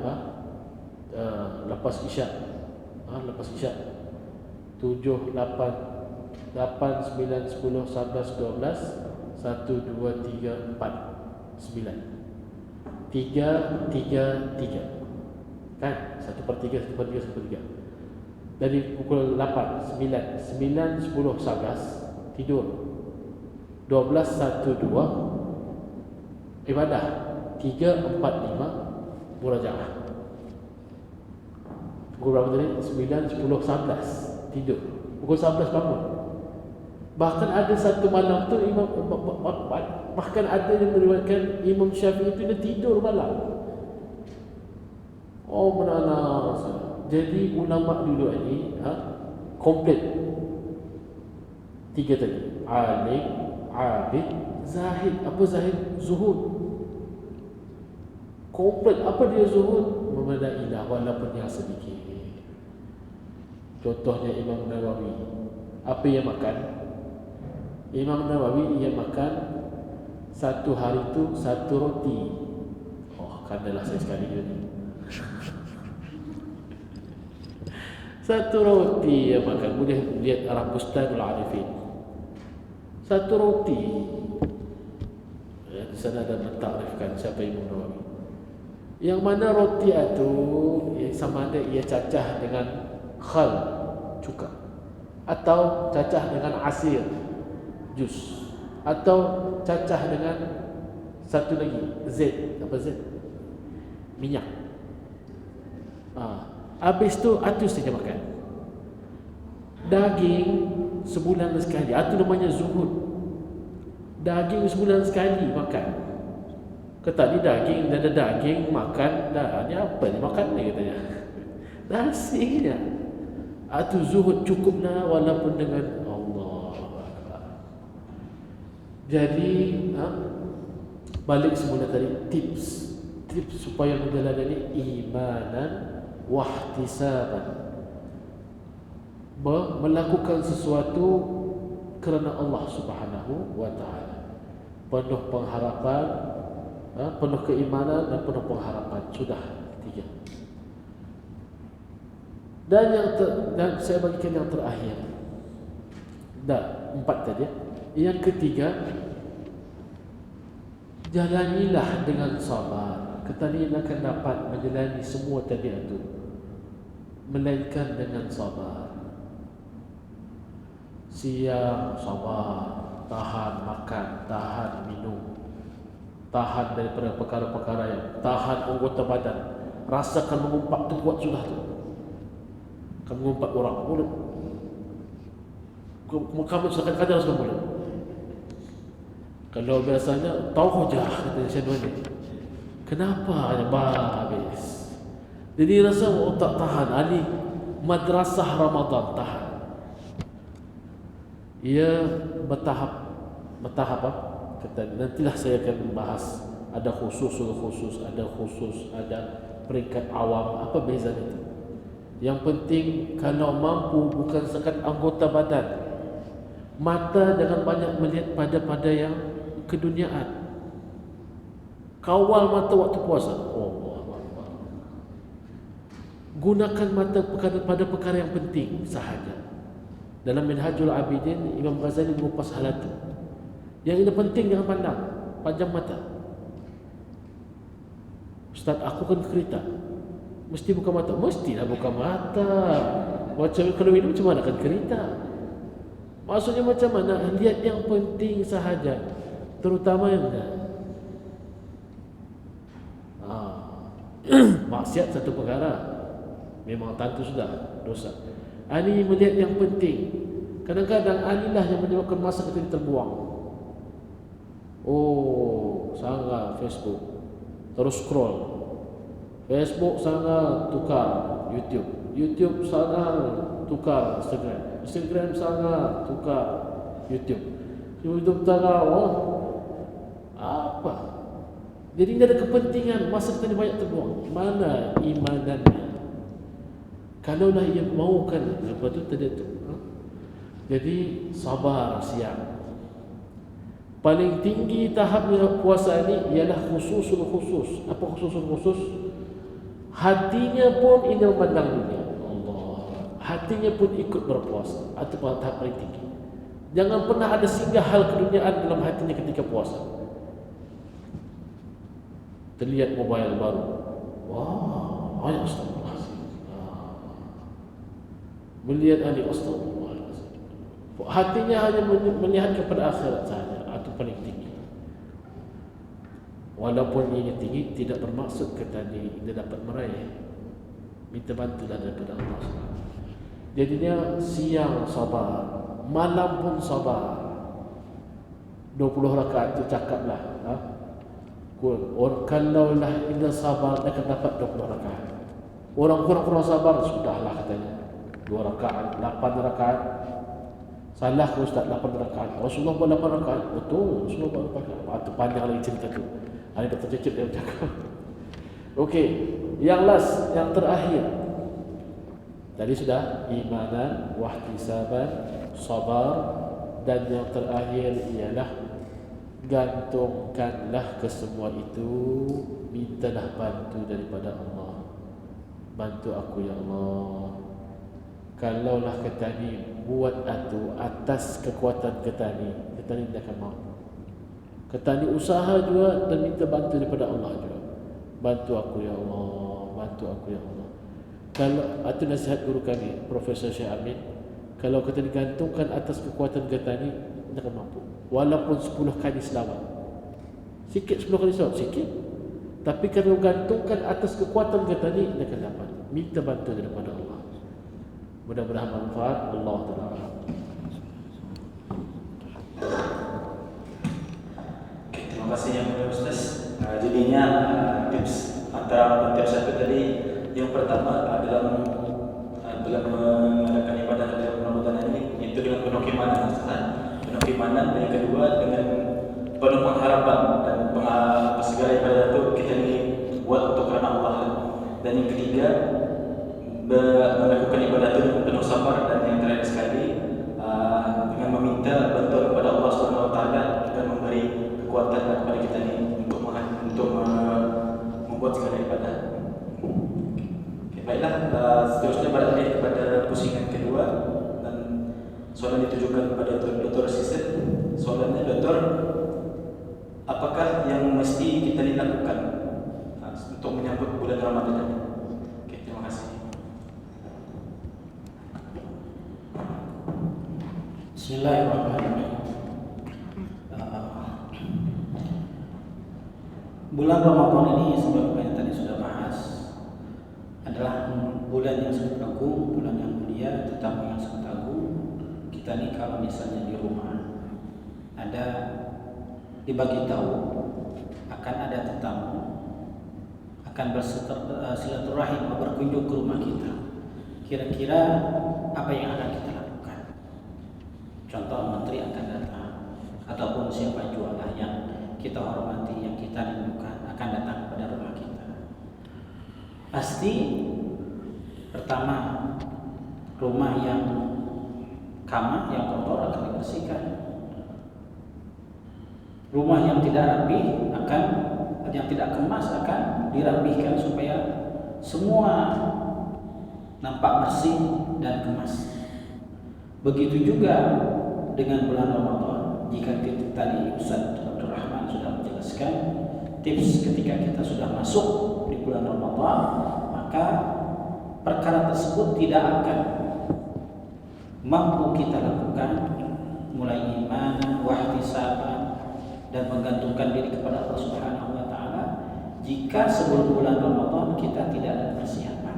lepas isyak, lepas isyak 7, 8, 8, 9, 10, 11, 12, 1, 2, 3, 4, 9, 3, 3, 3. Kan? 1/3, 1/3, 1/3. Dari pukul 8, 9, 9, 10, 11 tidur. 12, 1, 2 ibadah. 3, 4, 5 murajaah. Pukul berapa tadi? 9, 10, 11 tidur. Pukul 11 bangun. Bahkan ada satu malam tu bahkan ada yang meriwayatkan Imam Syafi'i itu dia tidur malam. Oh menanas. Jadi ulama dulu ini komplit 3 tadi. Alim, abid, zahid. Apa zahid? Zuhud. Komplit. Apa dia zuhud? Memadailah walaupun yang sedikit. Contohnya Imam Nawawi. Apa ia makan? Imam Nawawi ia makan satu hari itu 1 roti. Oh, kanalah saya sekali ni. Satu roti yang makan. Boleh lihat arah Bustanul Arifin. Satu roti. Di sana ada mentakrifkan siapa Imam Nawawi. Yang mana roti itu sama ada ia cacah dengan khal, cuka, atau cacah dengan asir, jus, atau cacah dengan satu lagi zait. Apa zait? Minyak. Habis tu saja makan. Daging sebulan sekali. Itu namanya zuhud. Daging sebulan sekali makan. Kata ni daging, ada daging makan dah. Ni apa ni makan ni katanya? Nasinya. Itu zuhud cukuplah walaupun dengan Allah. Jadi balik semula tadi tips supaya menjalani imanan wahtisaban, melakukan sesuatu kerana Allah Subhanahu wa taala, penuh pengharapan, penuh keimanan dan penuh pengharapan. Sudah 3. Dan saya bagikan yang terakhir. Dah 4 tadi. Yang ketiga, jalanilah dengan sabar. Kalian akan dapat menjalani semua tadi itu, melainkan dengan sabar. Siang sabar, tahan makan, tahan minum, tahan daripada perkara-perkara yang tahan anggota badan. Rasakan mengumpat tu kuat sudah tu. Kamu mengumpat orang mulut. Kamu silakan kadar semua mulut. Kalau biasanya tahu je kata saya ni. Kenapa habis? Jadi rasa tak tahan. Ali madrasah Ramadan tahan. Ia bertahap apa? Kata nantilah saya akan membahas. Ada khusus, ada peringkat awam. Apa bezanya itu? Yang penting kalau mampu bukan sekat anggota badan. Mata jangan banyak melihat pada yang keduniaan. Kawal mata waktu puasa. Gunakan mata pada perkara yang penting sahaja. Dalam Minhajul Abidin, Imam Ghazali mengupas hal itu. Yang ini penting jangan pandang, panjang mata. Ustaz, aku kan kereta. Mesti buka mata. Mestilah buka mata. Macam kalau minum macam mana kan kereta? Maksudnya macam mana? Lihat yang penting sahaja. Terutama yang maksiat satu perkara, memang tentu sudah dosa. Ani melihat yang penting. Kadang-kadang anilah yang menyebabkan masa kita terbuang. Sangat Facebook, terus scroll. Facebook sangat tukar YouTube sangat tukar Instagram sangat tukar YouTube tukar. Apa? Jadi tidak ada kepentingan, masa kita banyak terbuang. Mana imanannya? Kalaulah ia maukan, lepas tu tadi tu. Jadi sabar siang. Paling tinggi tahap puasa ini ialah khususul khusus. Apa khususul khusus? Hatinya pun ingin memandang dunia. Allah. Hatinya pun ikut berpuasa. Itu tahap paling tinggi. Jangan pernah ada singgah hal keduniaan dalam hatinya ketika puasa. Terlihat mobile baru. Wah, astagfirullahaladzim. Melihat astagfirullahaladzim. Hatinya hanya melihat kepada akhirat sahaja. Itu paling tinggi. Walaupun ini tinggi, tidak bermaksud kata dia dapat meraih. Minta bantulah daripada Allah SWT. Jadinya siang sabar, malam pun sabar. 20 rakaat itu cakaplah. Kalau lah ina sabar akan dapat 20 rakaat. Orang kurang sabar sudahlah katanya. 2 rakaat, 8 rakaat. Salah ke Ustaz 8 rakaat. Rasulullah buat 8 rakaat. Betul, Rasulullah buat 8 rakaat. Itu panjang lagi cerita tu. Hari Dr. Cecep dia bercakap. Okey, yang last, yang terakhir. Tadi sudah imanan, wahtisaban, sabar, dan yang terakhir ialah gantungkanlah ke semua itu, mintalah bantu daripada Allah. Bantu aku ya Allah. kalaulah kita ni buat itu atas kekuatan kita ni tidak akan mampu. Kita ni usaha juga dan minta bantu daripada Allah juga. Bantu aku ya Allah, bantu aku ya Allah. Kalau itu nasihat guru kami, Profesor Syekh Amin, kalau kita digantungkan atas kekuatan kita ni tidak akan mampu. Walaupun 10 kali selamat. Sikit 10 kali selamat, sikit. Tapi kalau gantungkan atas kekuatan kita ni tidak akan dapat. Minta bantu daripada Allah. Mudah-mudahan manfaat. Allah Taala. Terima kasih yang mulia Ustaz. Jadinya tips antara tips satu tadi, yang pertama adalah dalam mengadakan ibadah dalam Ramadan ini itu dengan penuh keimanan, Ustaz. Penuh keimanan. Dan yang kedua dengan penuh pengharapan dan segala ibadah itu kita ini buat untuk kerana Allah. Dan yang ketiga melakukan ibadah itu dengan penuh sabar. Dan yang terakhir sekali dengan meminta bantuan kepada Allah Subhanahu Wa Taala agar memberi kekuatan kepada kita ini untuk membuat segala ibadah. Okay, baiklah, seterusnya beralih kepada pusingan kedua dan soalan ditujukan kepada Dr. Siset. Soalannya, Doktor, apakah yang mesti kita lakukan untuk menyambut bulan Ramadan ini? Okay, terima kasih. Bismillahirrahmanirrahim. Bulan Ramadan ini sebagaimana yang tadi sudah bahas adalah bulan yang sangat agung, bulan yang mulia, tetamu yang sangat agung. Kita ni kalau misalnya di rumah ada dibagi tahu akan ada tetamu akan bersilaturahim berkunjung ke rumah kita, kira-kira apa yang akan kita lakukan? Contoh, menteri akan datang ataupun siapa jualah yang kita hormati, yang kita rindukan akan datang kepada rumah kita. Pasti pertama, rumah yang kamar yang kotor akan dibersihkan. Rumah yang tidak rapi yang tidak kemas akan dirapihkan supaya semua nampak bersih dan kemas. Begitu juga dengan bulan Ramadan. Jika kita tadi Ustaz Dr. Rahman sudah menjelaskan tips ketika kita sudah masuk di bulan Ramadan, maka perkara tersebut tidak akan mampu kita lakukan, mulai iman, wahtisaban, dan menggantungkan diri kepada Allah Subhanahu Wa Taala jika sebelum bulan Ramadan kita tidak ada persiapan.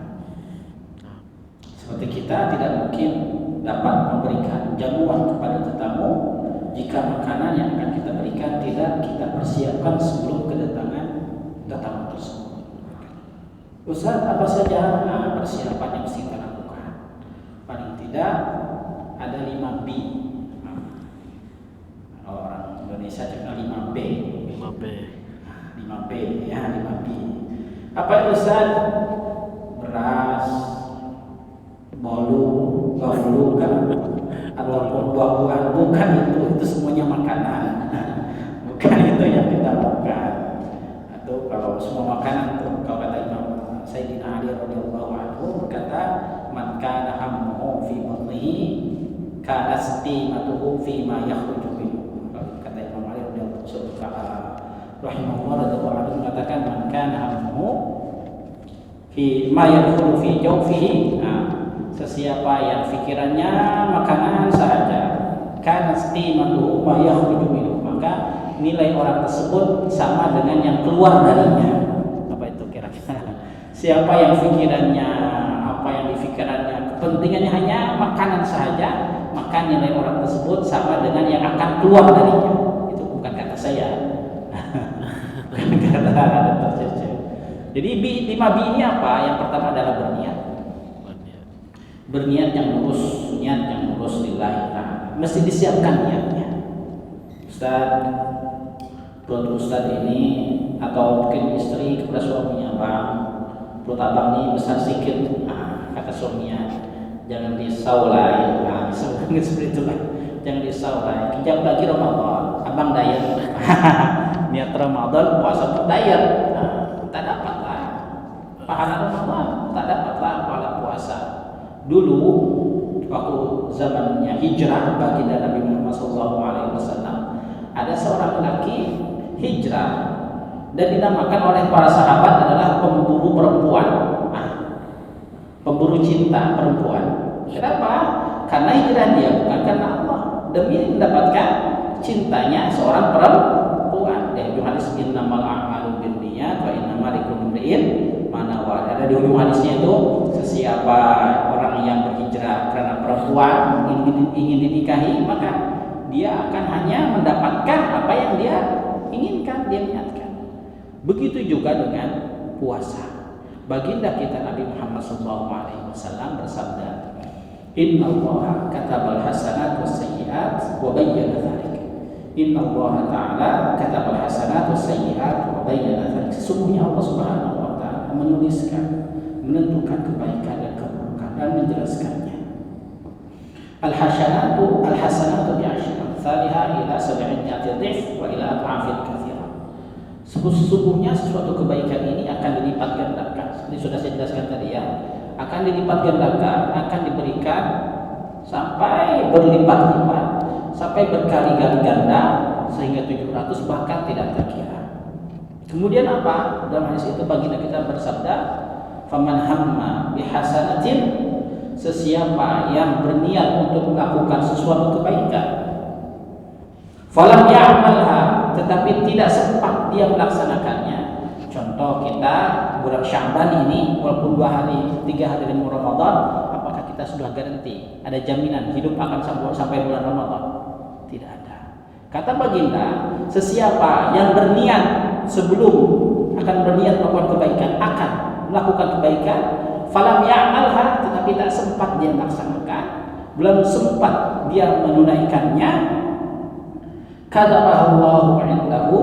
Seperti kita tidak mungkin dapat memberikan jamuan kepada tetamu jika makanan yang akan kita berikan tidak kita persiapkan sebelum kedatangan tetamu tersebut. Ustaz, apa saja persiapan yang mesti kita lakukan? Paling tidak ada 5 B. Orang Indonesia cakap 5B. 5B. 5B ya, 5B. Apa itu Ustaz? Beras, bolu, kan? Ataupun buah-buahan, bukan itu semuanya makanan. Bukan itu yang kita makan. Atau kalau semua makanan itu, kalau kata Imam Sayyidina Ali radhiyallahu anhu berkata, man kana hammuhu fi batnihi kana istimatuhu fi ma yakhruju minhu. Kata Imam Ali radhiyallahu anhu mengatakan, man kana hammuhu fi ma yakhruju fi jawfihi. Sesiapa yang fikirannya makanan sahaja, kana istimatuhu ma yakhruju minhu, maka nilai orang tersebut sama dengan yang keluar darinya. Apa itu kira-kira? Siapa yang fikirannya, apa yang difikirannya, kepentingannya hanya makanan sahaja, maka nilai orang tersebut sama dengan yang akan keluar darinya. Itu bukan kata saya. Bukan kata Dr. Cece. Jadi 5B ini apa? Yang pertama adalah berniat. Berniat yang lurus, niat yang lurus lillahi ta'ala. Mesti disiapkan niatnya. Ustaz, perut Ustaz ini atau mungkin istri kepada suaminya, Bang, perut abang ini besar sedikit. Kata suaminya, jangan disaulai. Seperti itulah. Jangan disaulai. Kejap lagi Ramadan, abang diet. Niat Ramadan puasa untuk diet. Tak dapatlah pahala Ramadan, tak dapatlah pahala puasa. Dulu waktu zamannya hijrah baginda Nabi Muhammad SAW, ada seorang lelaki hijrah dan dinamakan oleh para sahabat adalah pemburu perempuan, pemburu cinta perempuan. Kenapa? Karena hijrah dia bukan karena Allah, demi mendapatkan cintanya seorang perempuan. Di ujung hadis innamal a'malu binniyat wa innamal likulli imri'in ma nawa. Ada di ujung hadisnya itu, sesiapa orang yang berhijrah karena perempuan ingin dinikahi, maka dia akan hanya mendapatkan apa yang dia inginkan, dia niatkan. Begitu juga dengan puasa. Baginda kita Nabi Muhammad SAW bersabda, Inna Allah katabal hasanat was sayyiat wa bayyana dzalik. Inna Allah Ta'ala katabal hasanat was sayyiat wa bayyana dzalik. Sesungguhnya Allah Subhanahu wa taala menuliskan, menentukan kebaikan dan keburukan dan menjelaskannya. Al-hasanatu bi'asyri amsalha ila 700 dhif wa ila adhafin katsira. Sesungguhnya sesuatu kebaikan ini akan dilipat gandakan. Ini sudah saya jelaskan tadi ya. Akan dilipat gandakan, akan diberikan sampai berlipat-lipat, sampai berkali-kali ganda, sehingga 700 bahkan tidak terkira. Kemudian apa? Dalam hadis itu baginda kita bersabda, faman hamma bihasanatin, sesiapa yang berniat untuk melakukan sesuatu kebaikan, falam ya'malha, tetapi tidak sempat dia melaksanakannya. Contoh kita bulan Sya'ban ini, walaupun 2 hari, 3 hari dari Ramadan, apakah kita sudah garansi ada jaminan hidup akan sampai bulan Ramadan? Tidak ada. Kata baginda, sesiapa yang berniat sebelum akan berniat melakukan kebaikan, akan melakukan kebaikan, falam ya'malha, tetapi tak sempat dia melaksanakan, belum sempat dia menunaikannya, kataballahu 'indahu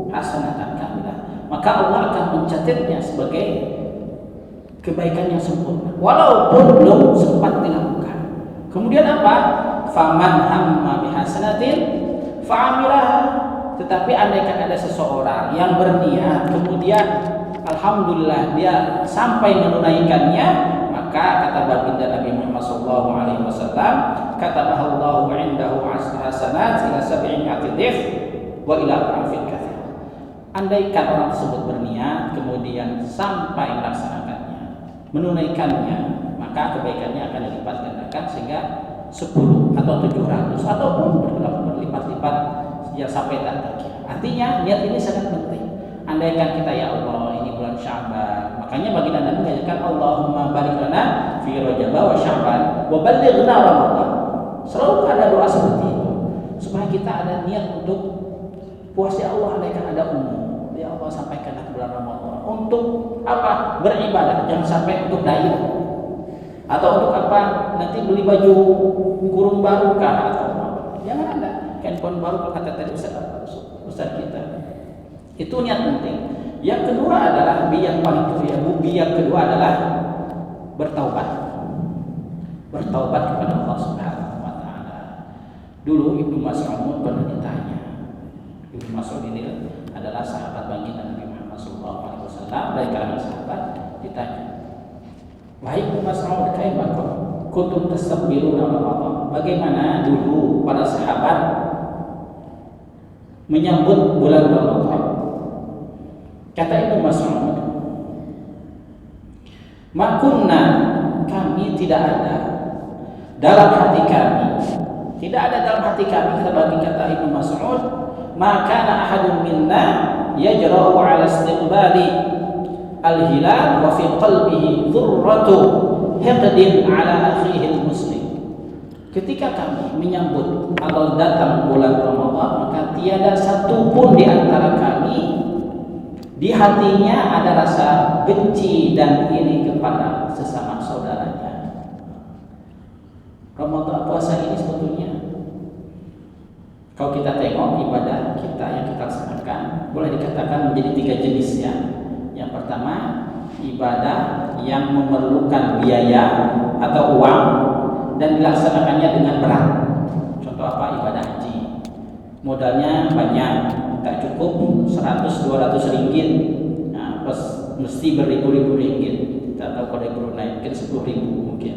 hasanatan kamilah, maka Allah akan mencatatnya sebagai kebaikan yang sempurna walaupun belum sempat dilakukan. Kemudian apa? Faman hamma bihasanatin fa'amilaha, tetapi andaikan ada seseorang yang berniat kemudian alhamdulillah dia sampai menunaikannya, maka kata baginda Nabi Muhammad SAW, kataballahu 'indahu hasanat ila 700 dhif wa ila adhafin katsir. Andaikan orang tersebut berniat kemudian sampai melaksanakannya, menunaikannya, maka kebaikannya akan dilipat gandakan sehingga 10 atau 700 ataupun berlipat-lipat ya sampai tak terkira. Artinya niat ini sangat penting. Andaikan kita, ya Allah, ini bulan Sya'ban, makanya baginda Nabi mengajarkan Allahumma barik lana fi Rajab wa Sya'ban wa ballighna Ramadan. Selalu ada doa seperti itu supaya kita ada niat untuk puasa Allah. Andaikan ada umur, ya Allah sampaikan ke bulan Ramadan untuk apa? Beribadah, jangan sampai untuk daya atau untuk apa? Nanti beli baju kurung baru kah atau apa? Jangan ada handphone baru kata tadi Ustaz kita. Itu niat penting. Yang kedua adalah yang paling yang kedua adalah bertaubat. Bertaubat kepada Allah Subhanahu wa taala. Dulu Ibnu Mas'ud pernah ditanya. Ibnu Mas'ud ini adalah sahabat baginda Nabi Muhammad SAW, dari kalangan sahabat, ditanya, "Wahai Ibnu Mas'ud, kaifa kuntum tasbiruna Ramadan?" Bagaimana dulu para sahabat menyambut bulan Ramadan? Kata Ibnu Mas'ud, "Makunna, kami tidak ada dalam hati kami, tidak ada dalam hati kami," kata Ibnu Mas'ud, "maka ahadun minna yajra'u 'ala istiqbali al-hilal wa fi qalbihi dhurratu hiqdin 'ala akhihi al-muslim." Ketika kami menyambut atau datang bulan Ramadan, maka tiada satu pun di antara kami di hatinya ada rasa benci dan iri kepada sesama saudaranya. Ramadan, puasa ini sebetulnya kalau kita tengok ibadah kita yang kita laksanakan, boleh dikatakan menjadi 3 jenis ya. Yang pertama, ibadah yang memerlukan biaya atau uang dan dilaksanakannya dengan berat. Contoh apa? Ibadah haji. Modalnya banyak, tak cukup 100-200 ringgit, nah, mesti beribu-ribu ringgit. Kita tahu kalau di Brunei mungkin 10.000 mungkin.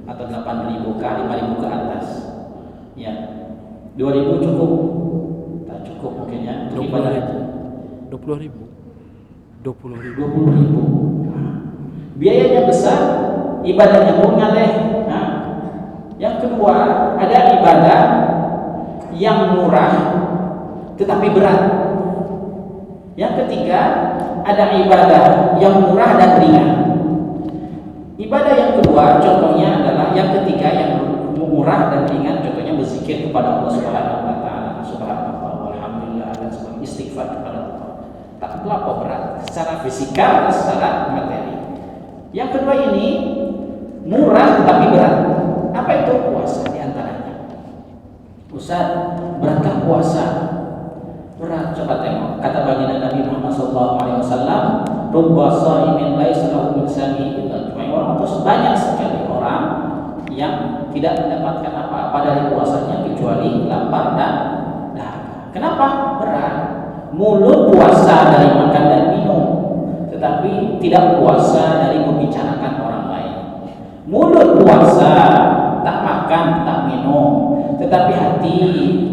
atau 8.000 ke 5.000 ke atas. Ya. 2.000 cukup. Tak cukup mungkin ya. 20.000. 20.000. Biayanya besar, ibadahnya pun ngaleh. Nah, yang kedua, ada ibadah yang murah tetapi berat. Yang ketiga, ada ibadah yang murah dan ringan. Ibadah yang kedua contohnya adalah yang ketiga yang murah dan ringan, contohnya berzikir kepada Allah Subhanahu wa taala, subhanallah walhamdulillah, dan sebagainya, istighfar kepada Allah. Tak terlalu berat secara fisikal dan secara materi. Yang kedua ini murah tetapi berat. Apa itu? Puasa di antaranya. Ustaz, beratkah puasa? Berat. Coba tengok kata baginda Nabi Muhammad SAW, rubba shaimin laisa lahu min sami illa al-ju'i. Terus banyak sekali orang yang tidak mendapatkan apa-apa dari puasanya kecuali lapar dan dahaga. Kenapa? Berat. Mulut puasa dari makan dan minum, tetapi tidak puasa dari membicarakan orang lain. Mulut puasa, tak makan, tak minum, tetapi hati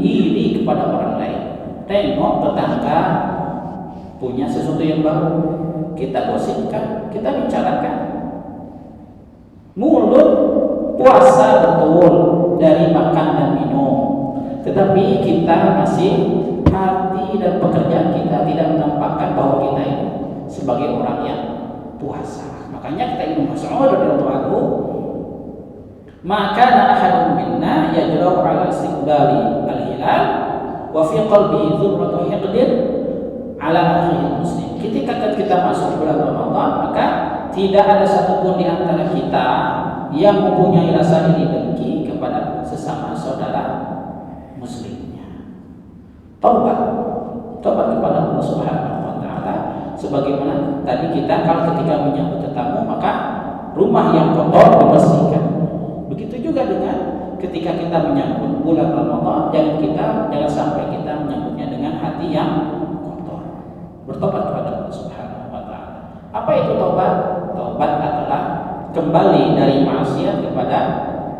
iri kepada orang lain. Tengok tetangga punya sesuatu yang baru, kita gosipkan, kita bicarakan. Mulut puasa betul dari makan dan minum, tetapi kita masih hati dan pekerjaan kita tidak menampakkan bahwa kita ini sebagai orang yang puasa. Makanya kita Ibnu Mas'ud radhiyallahu anhu, maka ahadun minna yajra'u 'ala istiqbali al-hilal wa fi qalbihi dzurratu hiqdin 'ala akhihi muslim. Ketika kita masuk bulan Ramadan, maka tidak ada satupun di antara kita yang mempunyai rasa iri dengki kepada sesama saudara muslimnya. Taubat kepada Allah Subhanahu wa taala, sebagaimana tadi kita kalau ketika menyambut tetamu maka rumah yang kotor dibersihkan. Begitu juga dengan ketika kita menyambut bulan Ramadan, jangan sampai kita menyambutnya dengan hati yang kotor. Bertobat kepada Allah Subhanahu wa taala. Apa itu taubat? Taubat adalah kembali dari maksiat kepada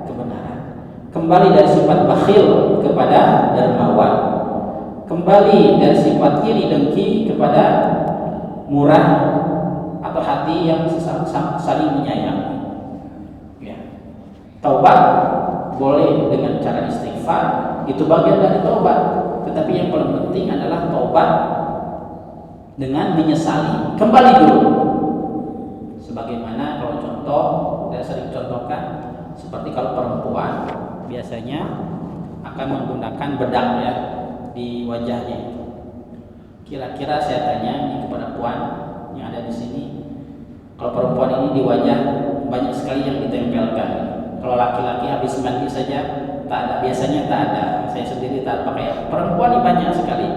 kebenaran. Kembali dari sifat bakhil kepada dermawan. Kembali dari sifat iri dengki kepada murah atau hati yang saling menyayangi. Ya. Taubat boleh dengan cara istighfar, itu bagian dari taubat. Tetapi yang paling penting adalah taubat dengan menyesali. Kembali dulu. Sebagaimana kalau contoh, saya sering contohkan, seperti kalau perempuan biasanya akan menggunakan bedak ya di wajahnya itu. Kira-kira saya tanya ini kepada puan yang ada di sini, kalau perempuan ini di wajah banyak sekali yang ditempelkan. Kalau laki-laki habis mandi saja tak ada, biasanya tak ada. Saya sendiri tak pakai. Perempuan ini banyak sekali.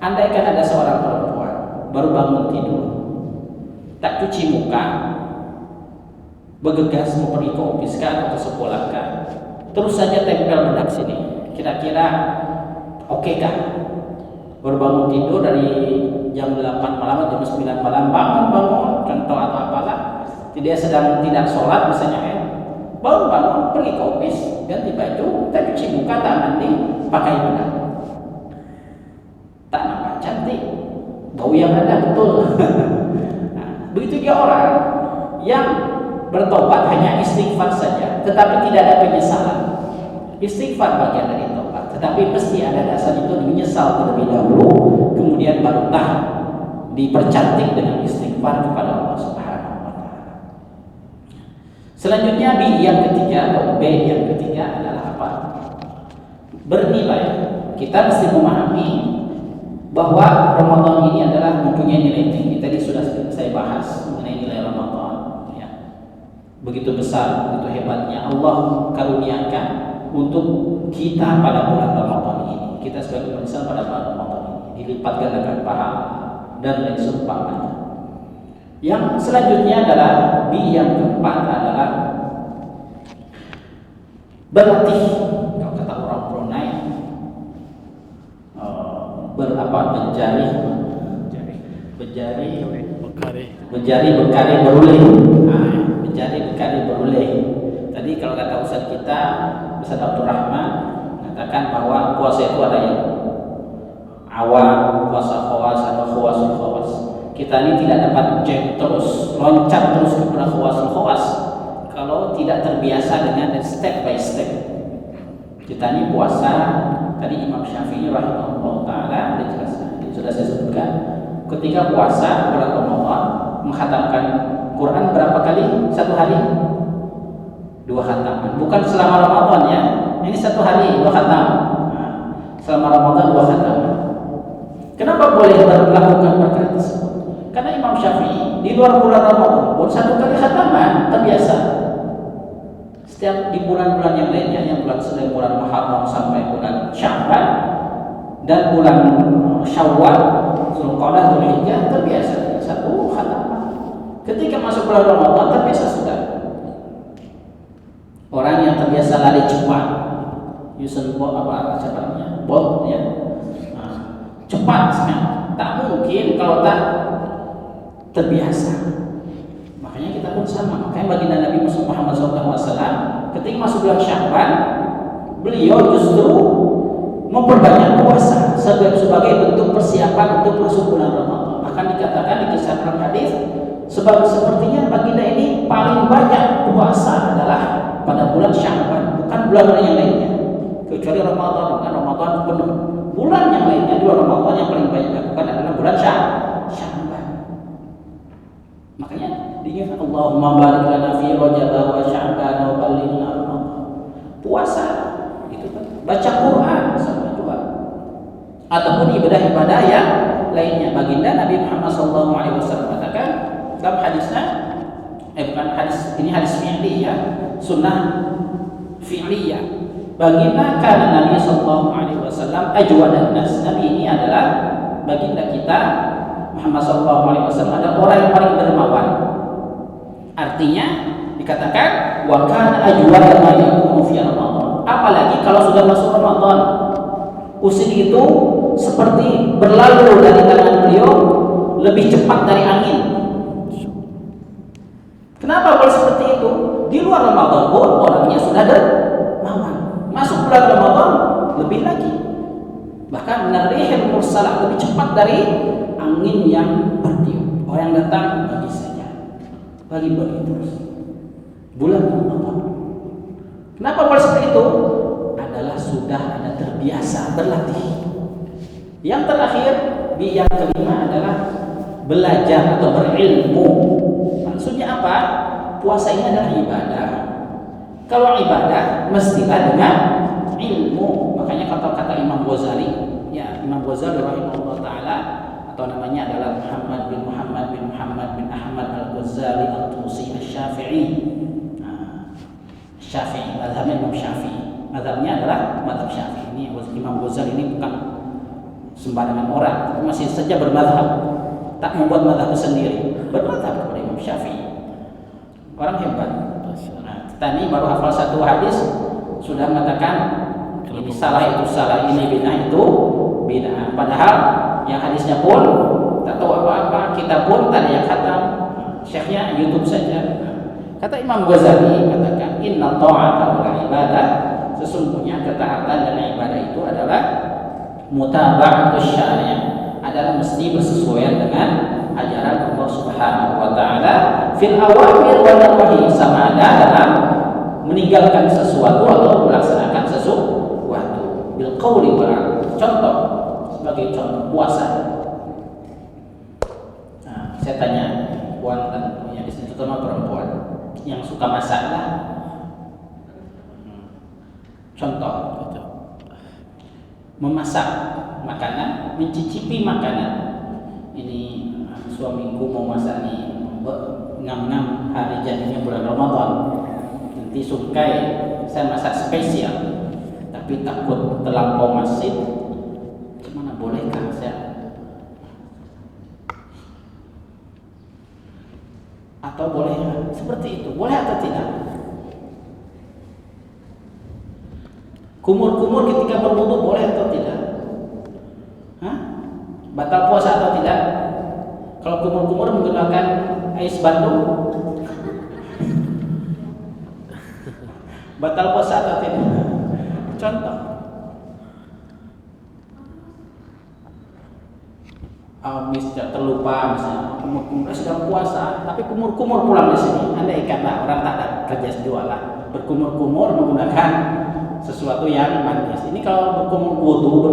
Andaikan ada seorang perempuan baru bangun tidur, tak cuci muka, bergegas mau pergi ke ofis atau ke sekolah kah, terus saja tempel bedak sini. Kira-kira oke kah? Baru bangun tidur dari jam 8 malam atau jam 9 malam, bangun contoh atau apalah, dia sedang tidak sholat misalnya, bangun pergi ke office, ganti baju, tak cuci muka, tak mandi, pakai bedak, tak nampak cantik, bau yang ada betul. Nah, begitu juga orang yang bertobat hanya istighfar saja, tetapi tidak ada penyesalan. Istighfar bagian dari tobat, tetapi mesti ada dasar itu menyesal terlebih dahulu, kemudian barulah dipercantik dengan istighfar kepada Allah Subhanahu wa taala. Selanjutnya B yang ketiga atau B yang ketiga adalah apa? Bernilai. Kita mesti memahami bahwa Ramadan ini adalah mempunyai nilai tinggi. Tadi sudah saya bahas mengenai nilai Ramadan ya. Begitu besar, begitu hebatnya Allah karuniakan untuk kita pada bulan Ramadan ini. Kita sebagai manusia pada bulan Ramadan ini dilipat gandakan pahala dan lain seumpamanya. Yang selanjutnya adalah B yang keempat adalah berlatih. Kalau kata orang Brunei, berjari berkari berulih. Berjari berkari berulih. Tadi kalau kata Ustaz kita, Ustaz Abdul Rahman mengatakan bahwa puasa itu ada yang awam, puasa khawas, atau khawasul khawas. Kita ini tidak dapat jump terus, loncat terus kepada khawasul khawas kalau tidak terbiasa dengan step by step. Kita ini puasa, tadi Imam Syafi'i rahimahullah ta'ala dijelaskan, sudah saya sebutkan, ketika puasa bulan Ramadan menghatamkan Quran berapa kali? Satu hari? 2 khataman. Bukan selama Ramadan ya, ini satu hari 2 khatam. Selama Ramadan 2 khataman. Kenapa boleh melakukan perkara tersebut? Karena Imam Syafi'i di luar bulan Ramadan pun 1 kali khataman terbiasa. Setiap di bulan-bulan yang lainnya, yang bulan selain bulan Muharram sampai bulan Sya'ban dan bulan Syawal, Zulqa'dah, Dzulhijjah terbiasa 1 khataman. Ketika masuk bulan Ramadan terbiasa sudah. Orang yang terbiasa lari cepat, Usain Bolt Bolt ya, cepat sekali. Tak mungkin kalau tak terbiasa. Makanya kita pun sama. Makanya baginda Nabi Muhammad SAW ketika masuk bulan Sya'ban, beliau justru memperbanyak puasa sebagai bentuk persiapan untuk masuk bulan Ramadan. Bahkan dikatakan di kisah hadis, sebab sepertinya baginda ini paling banyak puasa adalah pada bulan Sya'ban, bukan bulan yang lainnya. Kecuali Ramadan, kan Ramadan penuh. Bulan yang lainnya, 2 Ramadan yang paling banyak dilakukan adalah bulan Sya'ban. Makanya diingat Allahumma barik lana fi Rajab wa Sya'ban wa ballighna Ramadan. Puasa itu kan, baca Quran sama juga. Ataupun ibadah-ibadah yang lainnya. Baginda Nabi Muhammad SAW katakan dalam hadisnya, bukan hadis, ini hadis fi'li ya, sunnah fi'liyah. Baginda kana Nabi sallallahu alaihi wasallam ajwadan nas. Nabi ini adalah baginda kita Muhammad sallallahu alaihi wasallam adalah orang yang paling dermawan. Artinya dikatakan wa kana ajwadan ma yakunu fi Ramadan. Apalagi kalau sudah masuk Ramadan, usil itu seperti berlalu dari tangan beliau lebih cepat dari angin. Kenapa kalau seperti itu? Di luar Ramadan pun orangnya sudah dermawan. Masuk bulan Ramadan lebih lagi. Bahkan menarihil mursalah, lebih cepat dari angin yang bertiup. Orang yang datang bagi saja, bagi terus. Bulan Ramadan. Kenapa kalau seperti itu? Adalah sudah ada terbiasa berlatih. Yang terakhir, yang kelima adalah belajar atau berilmu. Maksudnya apa? Puasa ini adalah ibadah. Kalau ibadah mestilah dengan ilmu. Makanya kata-kata Imam Ghazali, ya Imam Ghazali rahimahullah taala, atau namanya adalah Muhammad bin Ahmad Al-Ghazali Al-Tusi Asy-Syafi'i. Syafi'i, mazhabnya Imam Syafi'i. Mazhabnya adalah mazhab Syafi'i. Ini Imam Ghazali ini bukan sembarangan orang, tapi masih saja bermazhab. Tak membuat mazhab sendiri, bermazhab kepada Imam Syafi'i. Orang hebat. Kita ini baru hafal 1 hadis sudah mengatakan ini salah, itu salah, ini bid'ah, itu bid'ah. Padahal yang hadisnya pun tak tahu apa-apa, kita pun tak ada yang khatam, syekhnya YouTube saja. Kata Imam Ghazali, katakan inna ta'ata wal ibadah, sesungguhnya ketaatan dan ibadah itu adalah mutaba'atus syari', adalah mesti bersesuaian dengan ajaran Allah Subhanahu wa taala fil awamir wa nawahi, sama ada dalam meninggalkan sesuatu atau melaksanakan sesuatu bil qauli wal amal. Contoh, sebagai contoh puasa. Nah, saya tanya puan dan yang di sini terutama perempuan yang suka masak lah. Contoh, memasak makanan, mencicipi makanan. Ini suamiku mau masak nih, ngam-ngam hari jadinya bulan Ramadan. Nanti sungkai saya masak spesial, tapi takut terlampau masif. Gimana, bolehkah saya? Atau boleh seperti itu? Boleh atau tidak? Kumur-kumur ketika berwudu boleh atau tidak? Hah? Batal puasa atau tidak? Kalau kumur-kumur menggunakan ais Bandung, Batal puasa atau tidak? Contoh. Misalnya terlupa misalnya kumur-kumur sedang puasa tapi kumur-kumur pulang di sini. Andai kata orang tak ada kerja jualan berkumur-kumur menggunakan sesuatu yang manis. Ini kalau berkumur-kumur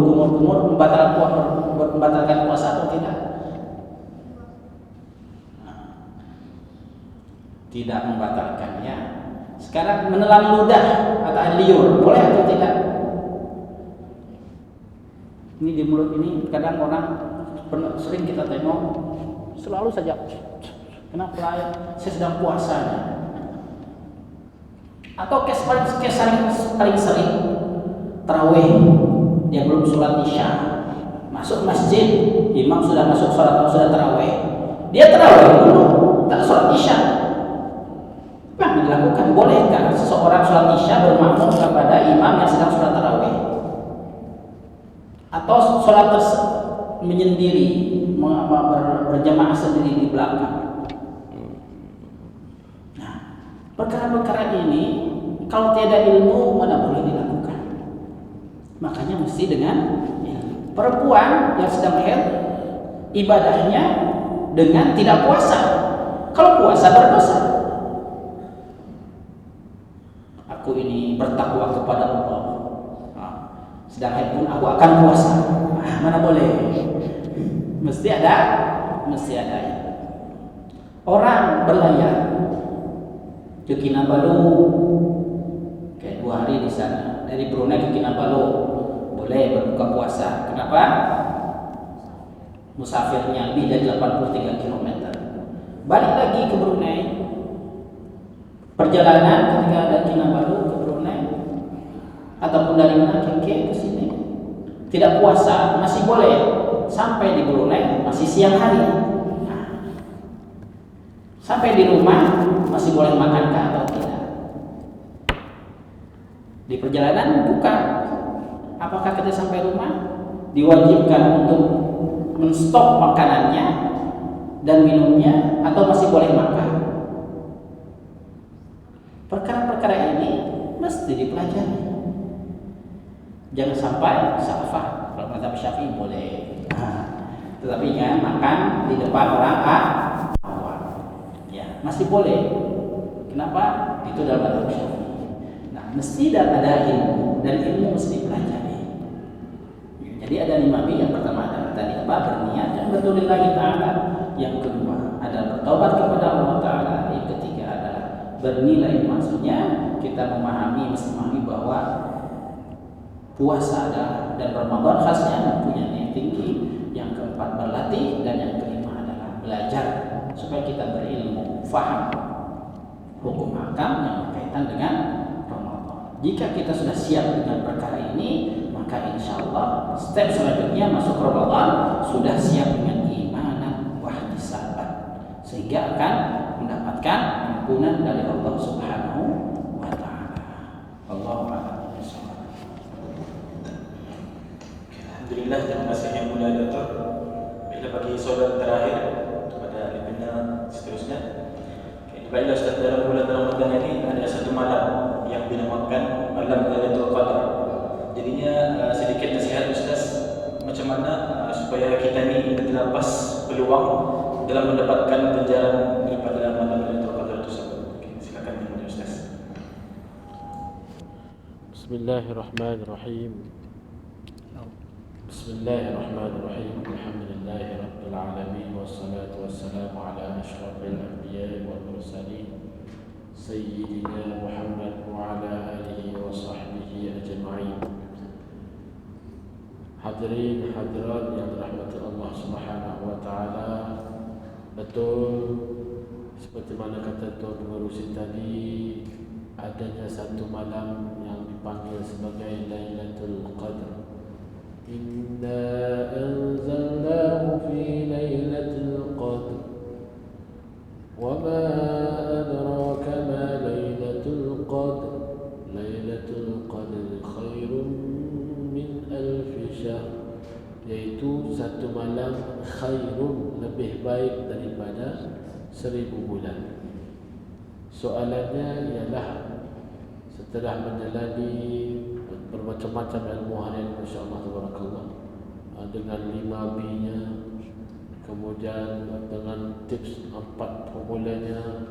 membatalkan puasa atau tidak? Tidak membatalkannya. Sekarang menelan ludah atau air liur boleh atau tidak? Ini di mulut ini kadang orang sering kita tengok selalu saja kenapa lain saya sedang puasa nih. Atau kes paling sering tarawih dia belum sholat isya masuk masjid imam sudah masuk sholat sudah tarawih dia tarawih dulu tak sholat isya. Apa yang dilakukan? Bolehkah seseorang sholat isya bermakmum kepada imam yang sedang sholat tarawih atau sholat menyendiri berjamaah sendiri di belakang? Nah, perkara-perkara ini kalau tiada ilmu mana boleh dilakukan. Makanya mesti dengan ilmu. Perempuan yang sedang haid ibadahnya dengan tidak puasa. Kalau puasa berdosa. Aku ini bertakwa kepada Allah. Sedang haid pun aku akan puasa. Mana boleh? Mesti ada. Orang berlayar ke Kinabalu, kayak 2 hari di sana dari Brunei ke Kinabalu, boleh berbuka puasa. Kenapa? Musafirnya lebih dari 83 km. Balik lagi ke Brunei. Perjalanan ketika dari Kinabalu ke Brunei ataupun dari mana ke sini tidak puasa masih boleh sampai di Brunei masih siang hari. Sampai di rumah masih boleh makankah atau tidak? Di perjalanan buka. Apakah kita sampai rumah diwajibkan untuk menstop makanannya dan minumnya atau masih boleh makan? Perkara-perkara ini mesti dipelajari. Jangan sampai safar. Kalau mazhab Syafi'i boleh. Tetapi jangan makan di depan orang awam. Ya, masih boleh. Kenapa? Itu dalam mazhab Syafi'i. Nah, mesti ada ilmu dan ilmu mesti dipelajari. Jadi ada 5 B. Yang pertama adalah tadi apa? Berniat dan berlillahi ta'ala. Yang kedua adalah bertobat kepada Allah Ta'ala. Yang ketiga adalah bernilai, maksudnya kita mesti memahami bahwa puasa dan Ramadan khasnya mempunyai nilai tinggi. Yang keempat berlatih dan yang kelima adalah belajar supaya kita berilmu, faham hukum hakam yang berkaitan dengan Ramadan. Jika kita sudah siap dengan perkara ini, maka insya Allah step selanjutnya masuk Ramadan sudah siap dengan imanan wahtisaban, sehingga akan mendapatkan ampunan dari Allah Subhanahu wa Ta'ala. Allahu a'lam. Alhamdulillah, terima kasih yang mulia Dokter. Bila bagi soalan terakhir kepada pimpinan seterusnya. Baiklah Ustaz, dalam bulan Ramadan ini ada satu malam yang dinamakan malam Lailatul Qadar. Jadinya sedikit nasihat Ustaz, macam mana supaya kita ni terlepas peluang dalam mendapatkan ganjaran daripada malam Lailatul Qadar tersebut. Silakan dimulai Ustaz. Bismillahirrahmanirrahim. Bismillahirrahmanirrahim. Alhamdulillahi rabbil alamin wassalatu wassalamu ala asyrafil anbiya'i wal mursalin sayyidina Muhammad wa ala alihi wa sahbihi ajma'in. Hadirin hadirat yang dirahmati Allah Subhanahu wa taala, betul seperti mana kata Tuan Pengerusi tadi, adanya satu malam yang dipanggil sebagai Lailatul Qadar. Inna anzalnahu fi Lailatul Qadr wa ma adraka ma Lailatul Qadr. Lailatul Qadr khairun min alfi syahr, yaitu satu malam khairun, lebih baik daripada 1000 bulan. Soalannya ialah setelah menjalani bermacam-macam ilmu harian, insya-Allah tabarakallah, dengan 5B-nya, kemudian dengan tips 4 formulanya,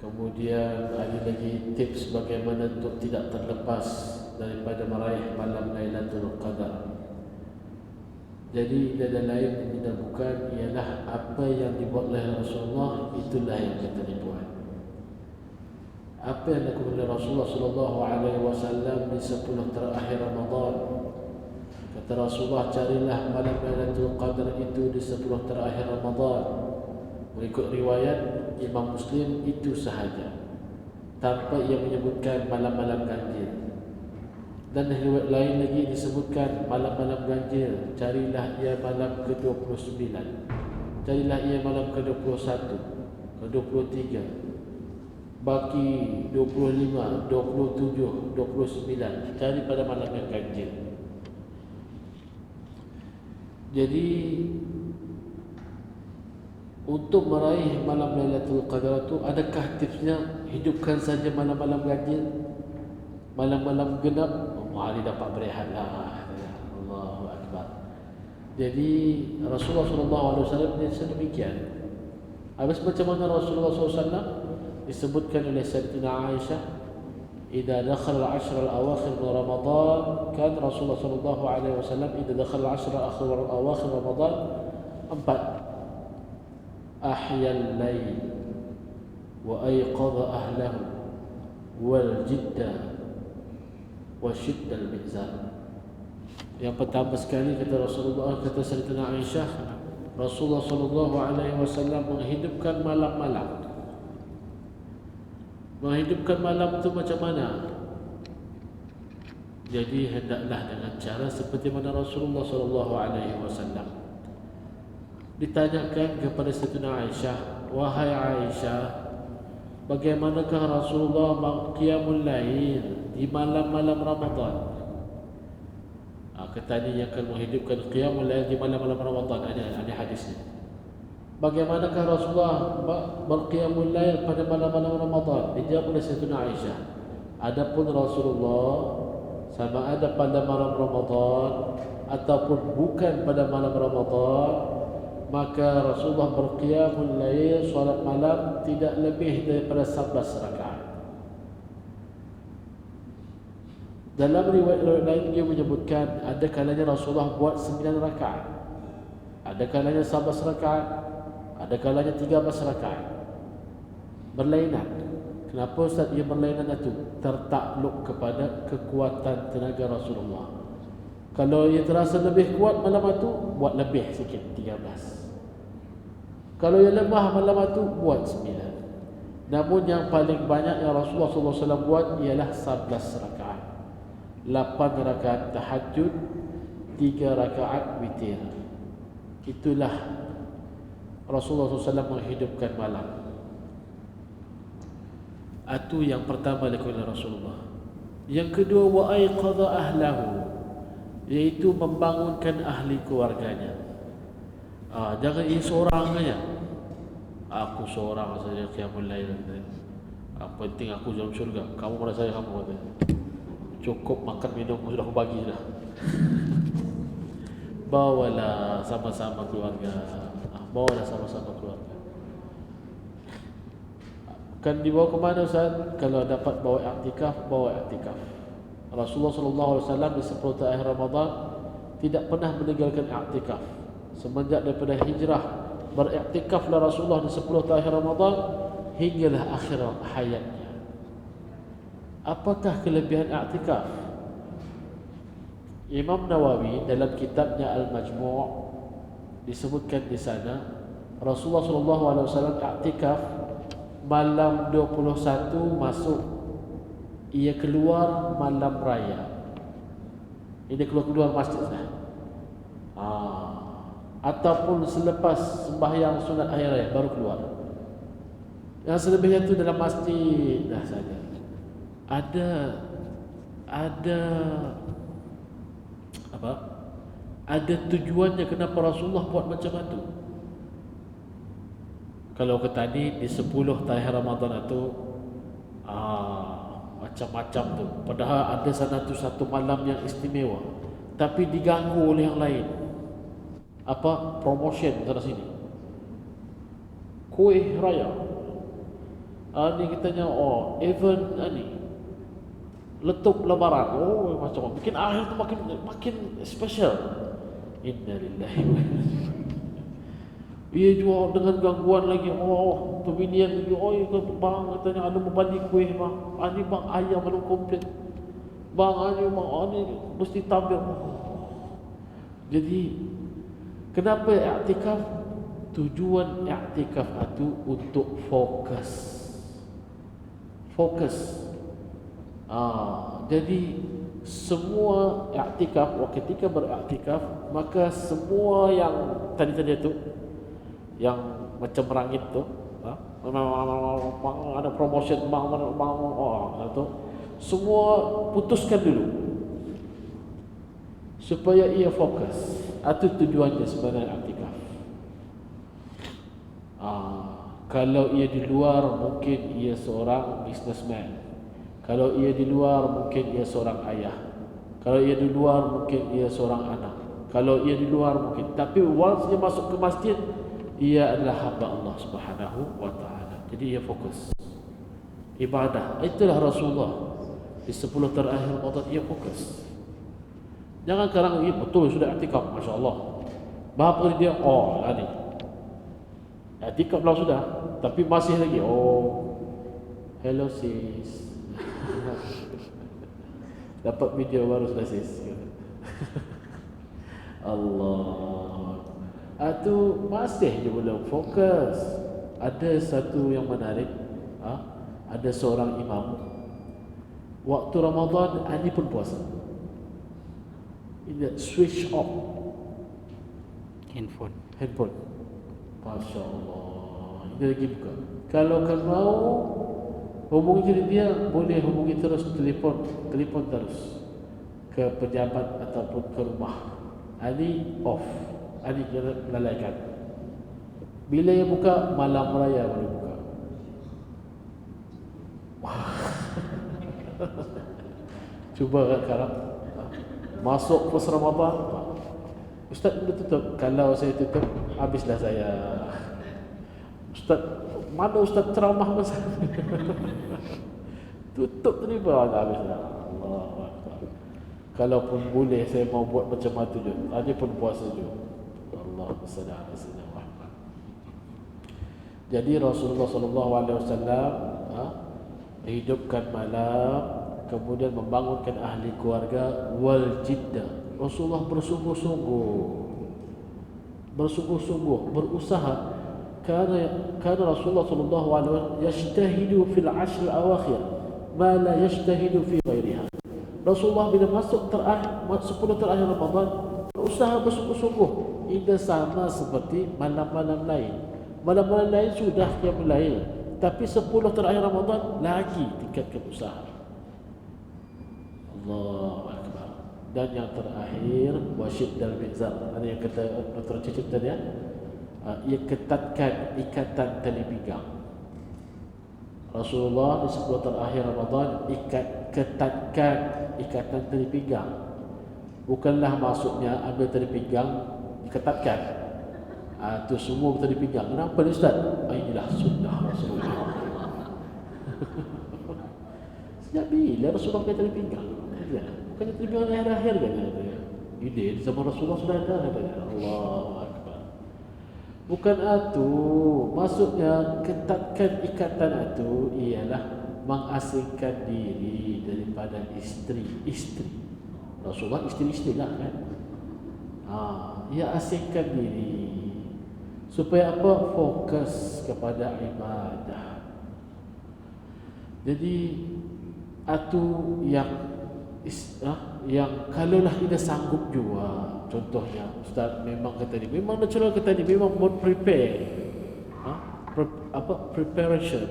kemudian ada lagi tips bagaimana untuk tidak terlepas daripada meraih malam Lailatul Qadar. Jadi tiada lain dan tidak bukan ialah apa yang dibuat oleh Rasulullah, itulah yang kita dibuat. Apa yang dilakukan oleh Rasulullah sallallahu alaihi wasallam di 10 terakhir Ramadan. Kata Rasulullah, carilah malam Lailatul Qadar itu di 10 terakhir Ramadan. Mengikut riwayat Imam Muslim itu sahaja, tanpa ia menyebutkan malam-malam ganjil. Dan riwayat lain lagi disebutkan malam-malam ganjil, carilah ia malam ke-29, carilah ia malam ke-21, ke-23, baki 25, 27, 29, cari pada malam yang ganjil. Jadi untuk meraih malam Lailatul Qadar itu, adakah tipsnya? Hidupkan saja malam-malam ganjil, malam-malam genap. Hari dapat berehat lah. Allahu Akbar. Jadi Rasulullah SAW dia sedemikian. Habis macam mana Rasulullah SAW disebutkan oleh Sayyidatina Aisyah, "Idza dakhala al-'ashr al-awakhir min Ramadan, kan Rasulullah SAW idza dakhala al-'ashr al-awakhir Ramadan 4 ahya al-lail wa ayqadha ahlahu wal jidda wa shidda al-mizan." Yang pertama sekali kata Rasulullah, kata Sayyidatina Aisyah, Rasulullah SAW menghidupkan malam-malam. Menghidupkan malam itu macam mana? Jadi hendaklah dengan cara seperti mana Rasulullah SAW. Ditanyakan kepada Sayyidatina Aisyah, "Wahai Aisyah, bagaimanakah Rasulullah qiyamul lail di malam-malam Ramadan?" Kata dia yang akan menghidupkan qiyamul lail di malam-malam Ramadan. Ada hadisnya. Bagaimanakah Rasulullah berqiyamul lail pada malam-malam Ramadan? Dijawab oleh Sayyidatina Aisyah, adapun Rasulullah sama ada pada malam Ramadan ataupun bukan pada malam Ramadan, maka Rasulullah berqiyamul lail, solat malam tidak lebih daripada 11 rakaat. Dalam riwayat lain dia menyebutkan ada kalanya Rasulullah buat 9 rakaat, ada kalanya 11 rakaat, ada kalanya 13 rakaat. Berlainan. Kenapa Ustaz dia berlainan itu? Tertakluk kepada kekuatan tenaga Rasulullah. Kalau ia terasa lebih kuat malam itu, buat lebih sikit 13. Kalau ia lemah malam itu, buat 9. Namun yang paling banyak yang Rasulullah SAW buat ialah 11 rakaat. 8 rakaat tahajud, 3 rakaat witir. Itulah Rasulullah SAW menghidupkan malam. Itu yang pertama dilakukan oleh Rasulullah. Yang kedua, wa ayqadha ahlahu, iaitu membangunkan ahli keluarganya. Jangan ia seorang saja. Aku seorang saja qiyamul lail. Penting aku dalam syurga. Kamu pada saya kamu kata. Cukup makan minum sudah aku bagi dah. Bawalah sama-sama keluarga. Bawalah sama-sama keluarga. Kan dibawa ke mana Ustaz? Kalau dapat bawa i'tikaf, bawa i'tikaf. Rasulullah SAW di 10 akhir Ramadan tidak pernah meninggalkan i'tikaf. Semenjak daripada hijrah, beriktikaflah Rasulullah di 10 akhir Ramadan hinggalah akhir hayatnya. Apakah kelebihan i'tikaf? Imam Nawawi dalam kitabnya Al-Majmu' disebutkan di sana Rasulullah SAW i'tikaf malam 21 masuk, ia keluar malam raya. Ini keluar masjid dah. Ataupun selepas sembahyang sunat akhir raya baru keluar. Yang selebihnya itu dalam masjid dah saja. Ada tujuannya kenapa Rasulullah buat macam itu. Kalau ke tadi di 10 akhir Ramadan itu macam-macam tu. Padahal ada sana tu satu malam yang istimewa, tapi diganggu oleh yang lain. Apa promotion sana sini, kuih raya. Ni kitanya event ni letup lebaran. Macam bikin akhir tu makin special. Innalillahi wa inna ilaihi raji'un. Ia juga dengan gangguan lagi. Pembinian lagi. Bang katanya ada membalik kuih bang. Ini bang ayam belum komplit. Bang ini mesti tampil. Jadi kenapa i'tikaf? Tujuan i'tikaf itu untuk fokus. Jadi semua i'tikaf, ketika beriktikaf, maka semua yang tadi itu yang macam rangit tu, ada promotion tu, semua putuskan dulu supaya ia fokus. Itu tujuannya sebenarnya i'tikaf. Kalau ia di luar mungkin ia seorang businessman. Kalau ia di luar mungkin ia seorang ayah. Kalau ia di luar mungkin ia seorang anak. Kalau ia di luar mungkin, tapi once dia masuk ke masjid, ia adalah hamba Allah Subhanahu wa taala. Jadi ia fokus ibadah. Itulah Rasulullah di 10 terakhir Ramadan ia fokus. Jangan sekarang betul sudah i'tikaf, masya-Allah. Berapa dia ni i'tikaf lah sudah, tapi masih lagi hello sis. Dapat video baru sudah sis. Allah. Itu masih je belum fokus. Ada satu yang menarik. Ada seorang imam waktu Ramadan ini pun puasa. Ini switch off handphone. Masya Allah. Ini lagi buka. Kalau mau hubungi dia, boleh hubungi terus telefon terus ke pejabat ataupun ke rumah. Ini off. Ini lalaikan. Bila ia buka, malam raya boleh buka. Cuba kan sekarang masuk pas Ramadan, Ustaz boleh tutup. Kalau saya tutup, habislah saya. Ustaz, mana Ustaz ceramah masa tutup tadi pun habislah. Allah Akbar. Kalaupun boleh saya mau buat macam itu juga. Ada pun puasa juga. Allahumma salli ala sayyidina Muhammad. Jadi Rasulullah sallallahu alaihi wasallam hidupkan malam, kemudian membangunkan ahli keluarga wal jiddah. Rasulullah bersungguh-sungguh berusaha. Karena Rasulullah sallallahu alaihi wasallam yajtahidu fil 'ashr al-awakhir ma la yajtahidu fi ghairiha. Rasulullah bila masuk 10 terakhir Ramadan berusaha bersungguh-sungguh. Ini sama seperti malam-malam lain. Malam-malam lain sudah qiyamul lail, tapi 10 terakhir Ramadan lagi tingkatkan usaha. Allahu Akbar. Dan yang terakhir wasyiddal mizar. Ada yang kata tercicip tadi ia ketatkan ikatan tali pinggang. Rasulullah di 10 terakhir Ramadan ketatkan ikatan tali pinggang. Bukanlah maksudnya ambil tali pinggang diketatkan. Itu semua tali pinggang. Kenapa ni Ustaz? Inilah sunnah Rasulullah. Sejak bila Rasulullah pakai tali pinggang? Bukannya tali pinggang akhir-akhir kan? Ini zaman Rasulullah sudah ada. Allahu Akbar. Bukan itu. Maksudnya ketatkan ikatan itu ialah mengasingkan diri daripada isteri. Rasulullah isteri lah kan. Ia asingkan diri supaya apa? Fokus kepada ibadah. Jadi itu yang kalaulah kita sanggup juga. Contohnya Ustaz memang kata ni, memang natural kata ni, memang buat prepare. Preparation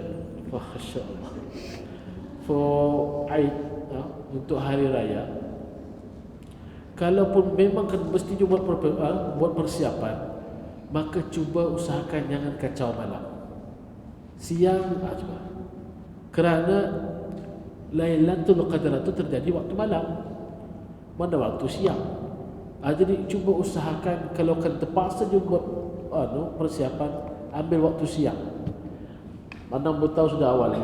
for Eid, untuk hari raya. Kalaupun memang kan mesti buat persiapan, maka cuba usahakan jangan kacau malam. Siang cuba. Kerana Lailatul Qadar itu terjadi waktu malam, mana waktu siang. Jadi cuba usahakan kalau kan terpaksa juga persiapan, ambil waktu siang. Mana beritahu sudah awal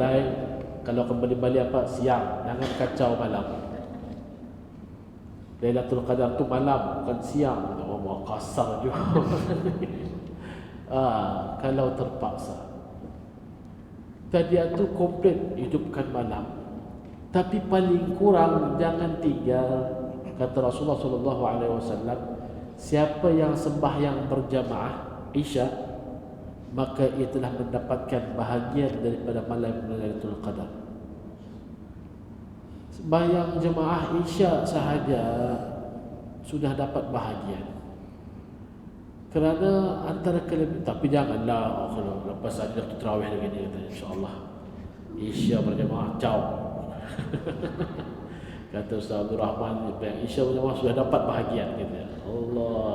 kalau kembali balik siang, jangan kacau malam. Lailatul Qadar tu malam, bukan siang. Mau kasar juga. Kalau terpaksa. Tadi itu komplit hidupkan malam. Tapi paling kurang jangan tinggal. Kata Rasulullah SAW, siapa yang sembahyang berjamaah Isya, maka ia telah mendapatkan bahagian daripada malam Lailatul Qadar. Sembahyang jemaah Isya sahaja sudah dapat bahagian. Kerana antara kelebihan, tapi janganlah kalau lepas ada waktu tarawih lagi ni kata insya-Allah Isya berjemaah caw. Kata Ustaz Abdul Rahman, yang Isya berjemaah sudah dapat bahagian kata. Allah,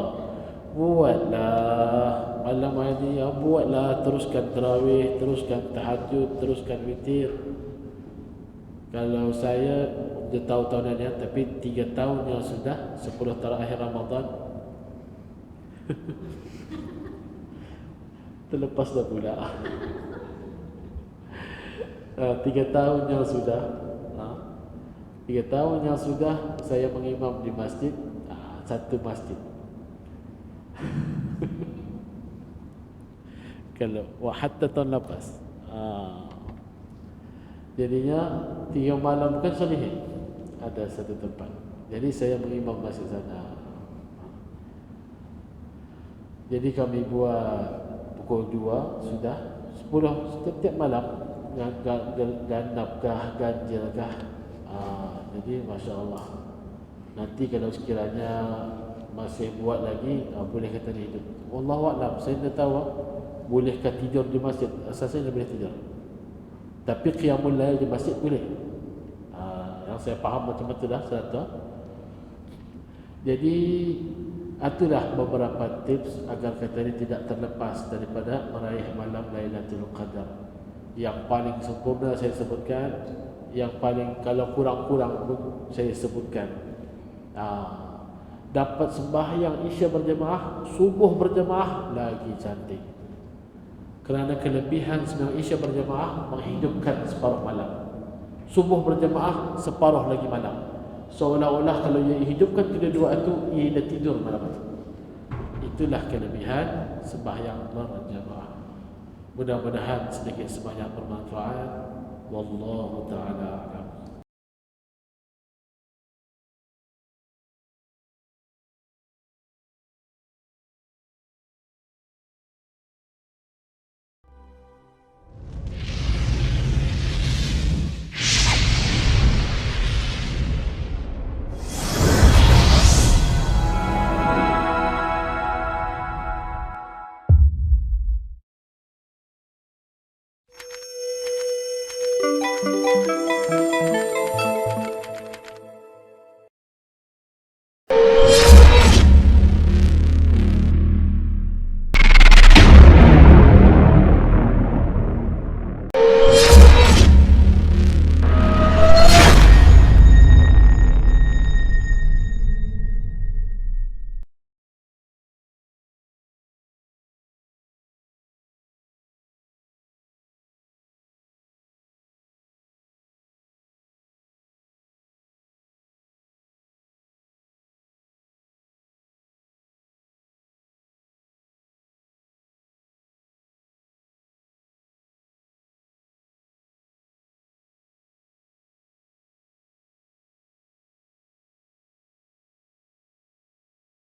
buatlah malam hari, buatlah, teruskan tarawih, teruskan tahajud, teruskan witir. Kalau saya dia tahu-tahunan ya, tapi 3 tahun yang sudah 10 terakhir Ramadan terlepas dah pula. 3 tahun yang sudah 3 tahun yang sudah saya mengimam di masjid, satu masjid. Kalau hatta tahun lepas jadinya 3 malam bukan Solihin, ada satu tempat. Jadi saya mengimam masjid sana. Jadi kami buat pukul 2 sudah 10 setiap malam, ganapkah, ganjilkah. Jadi Masya Allah. Nanti kalau sekiranya masih buat lagi, boleh kata hidup. Wallahualam, saya tidak tahu bolehkah tidur di masjid. Asasnya boleh tidur, tapi qiyamul lail di masjid boleh. Yang saya faham macam itu dah saya tahu. Jadi itulah beberapa tips agar kita ini tidak terlepas daripada meraih malam Lailatul Qadar. Yang paling sempurna saya sebutkan, yang paling kalau kurang-kurang pun saya sebutkan. Dapat sembahyang Isya berjemaah, subuh berjemaah lagi cantik. Kerana kelebihan sembahyang Isya berjemaah menghidupkan separuh malam, subuh berjemaah separuh lagi malam. Seolah-olah kalau ia hidupkan kedua-dua itu, ia dah tidur malam itu. Itulah kelebihan sembahyang berjemaah. Mudah-mudahan sedikit sebanyak bermanfaat. Wallahu ta'ala a'lam.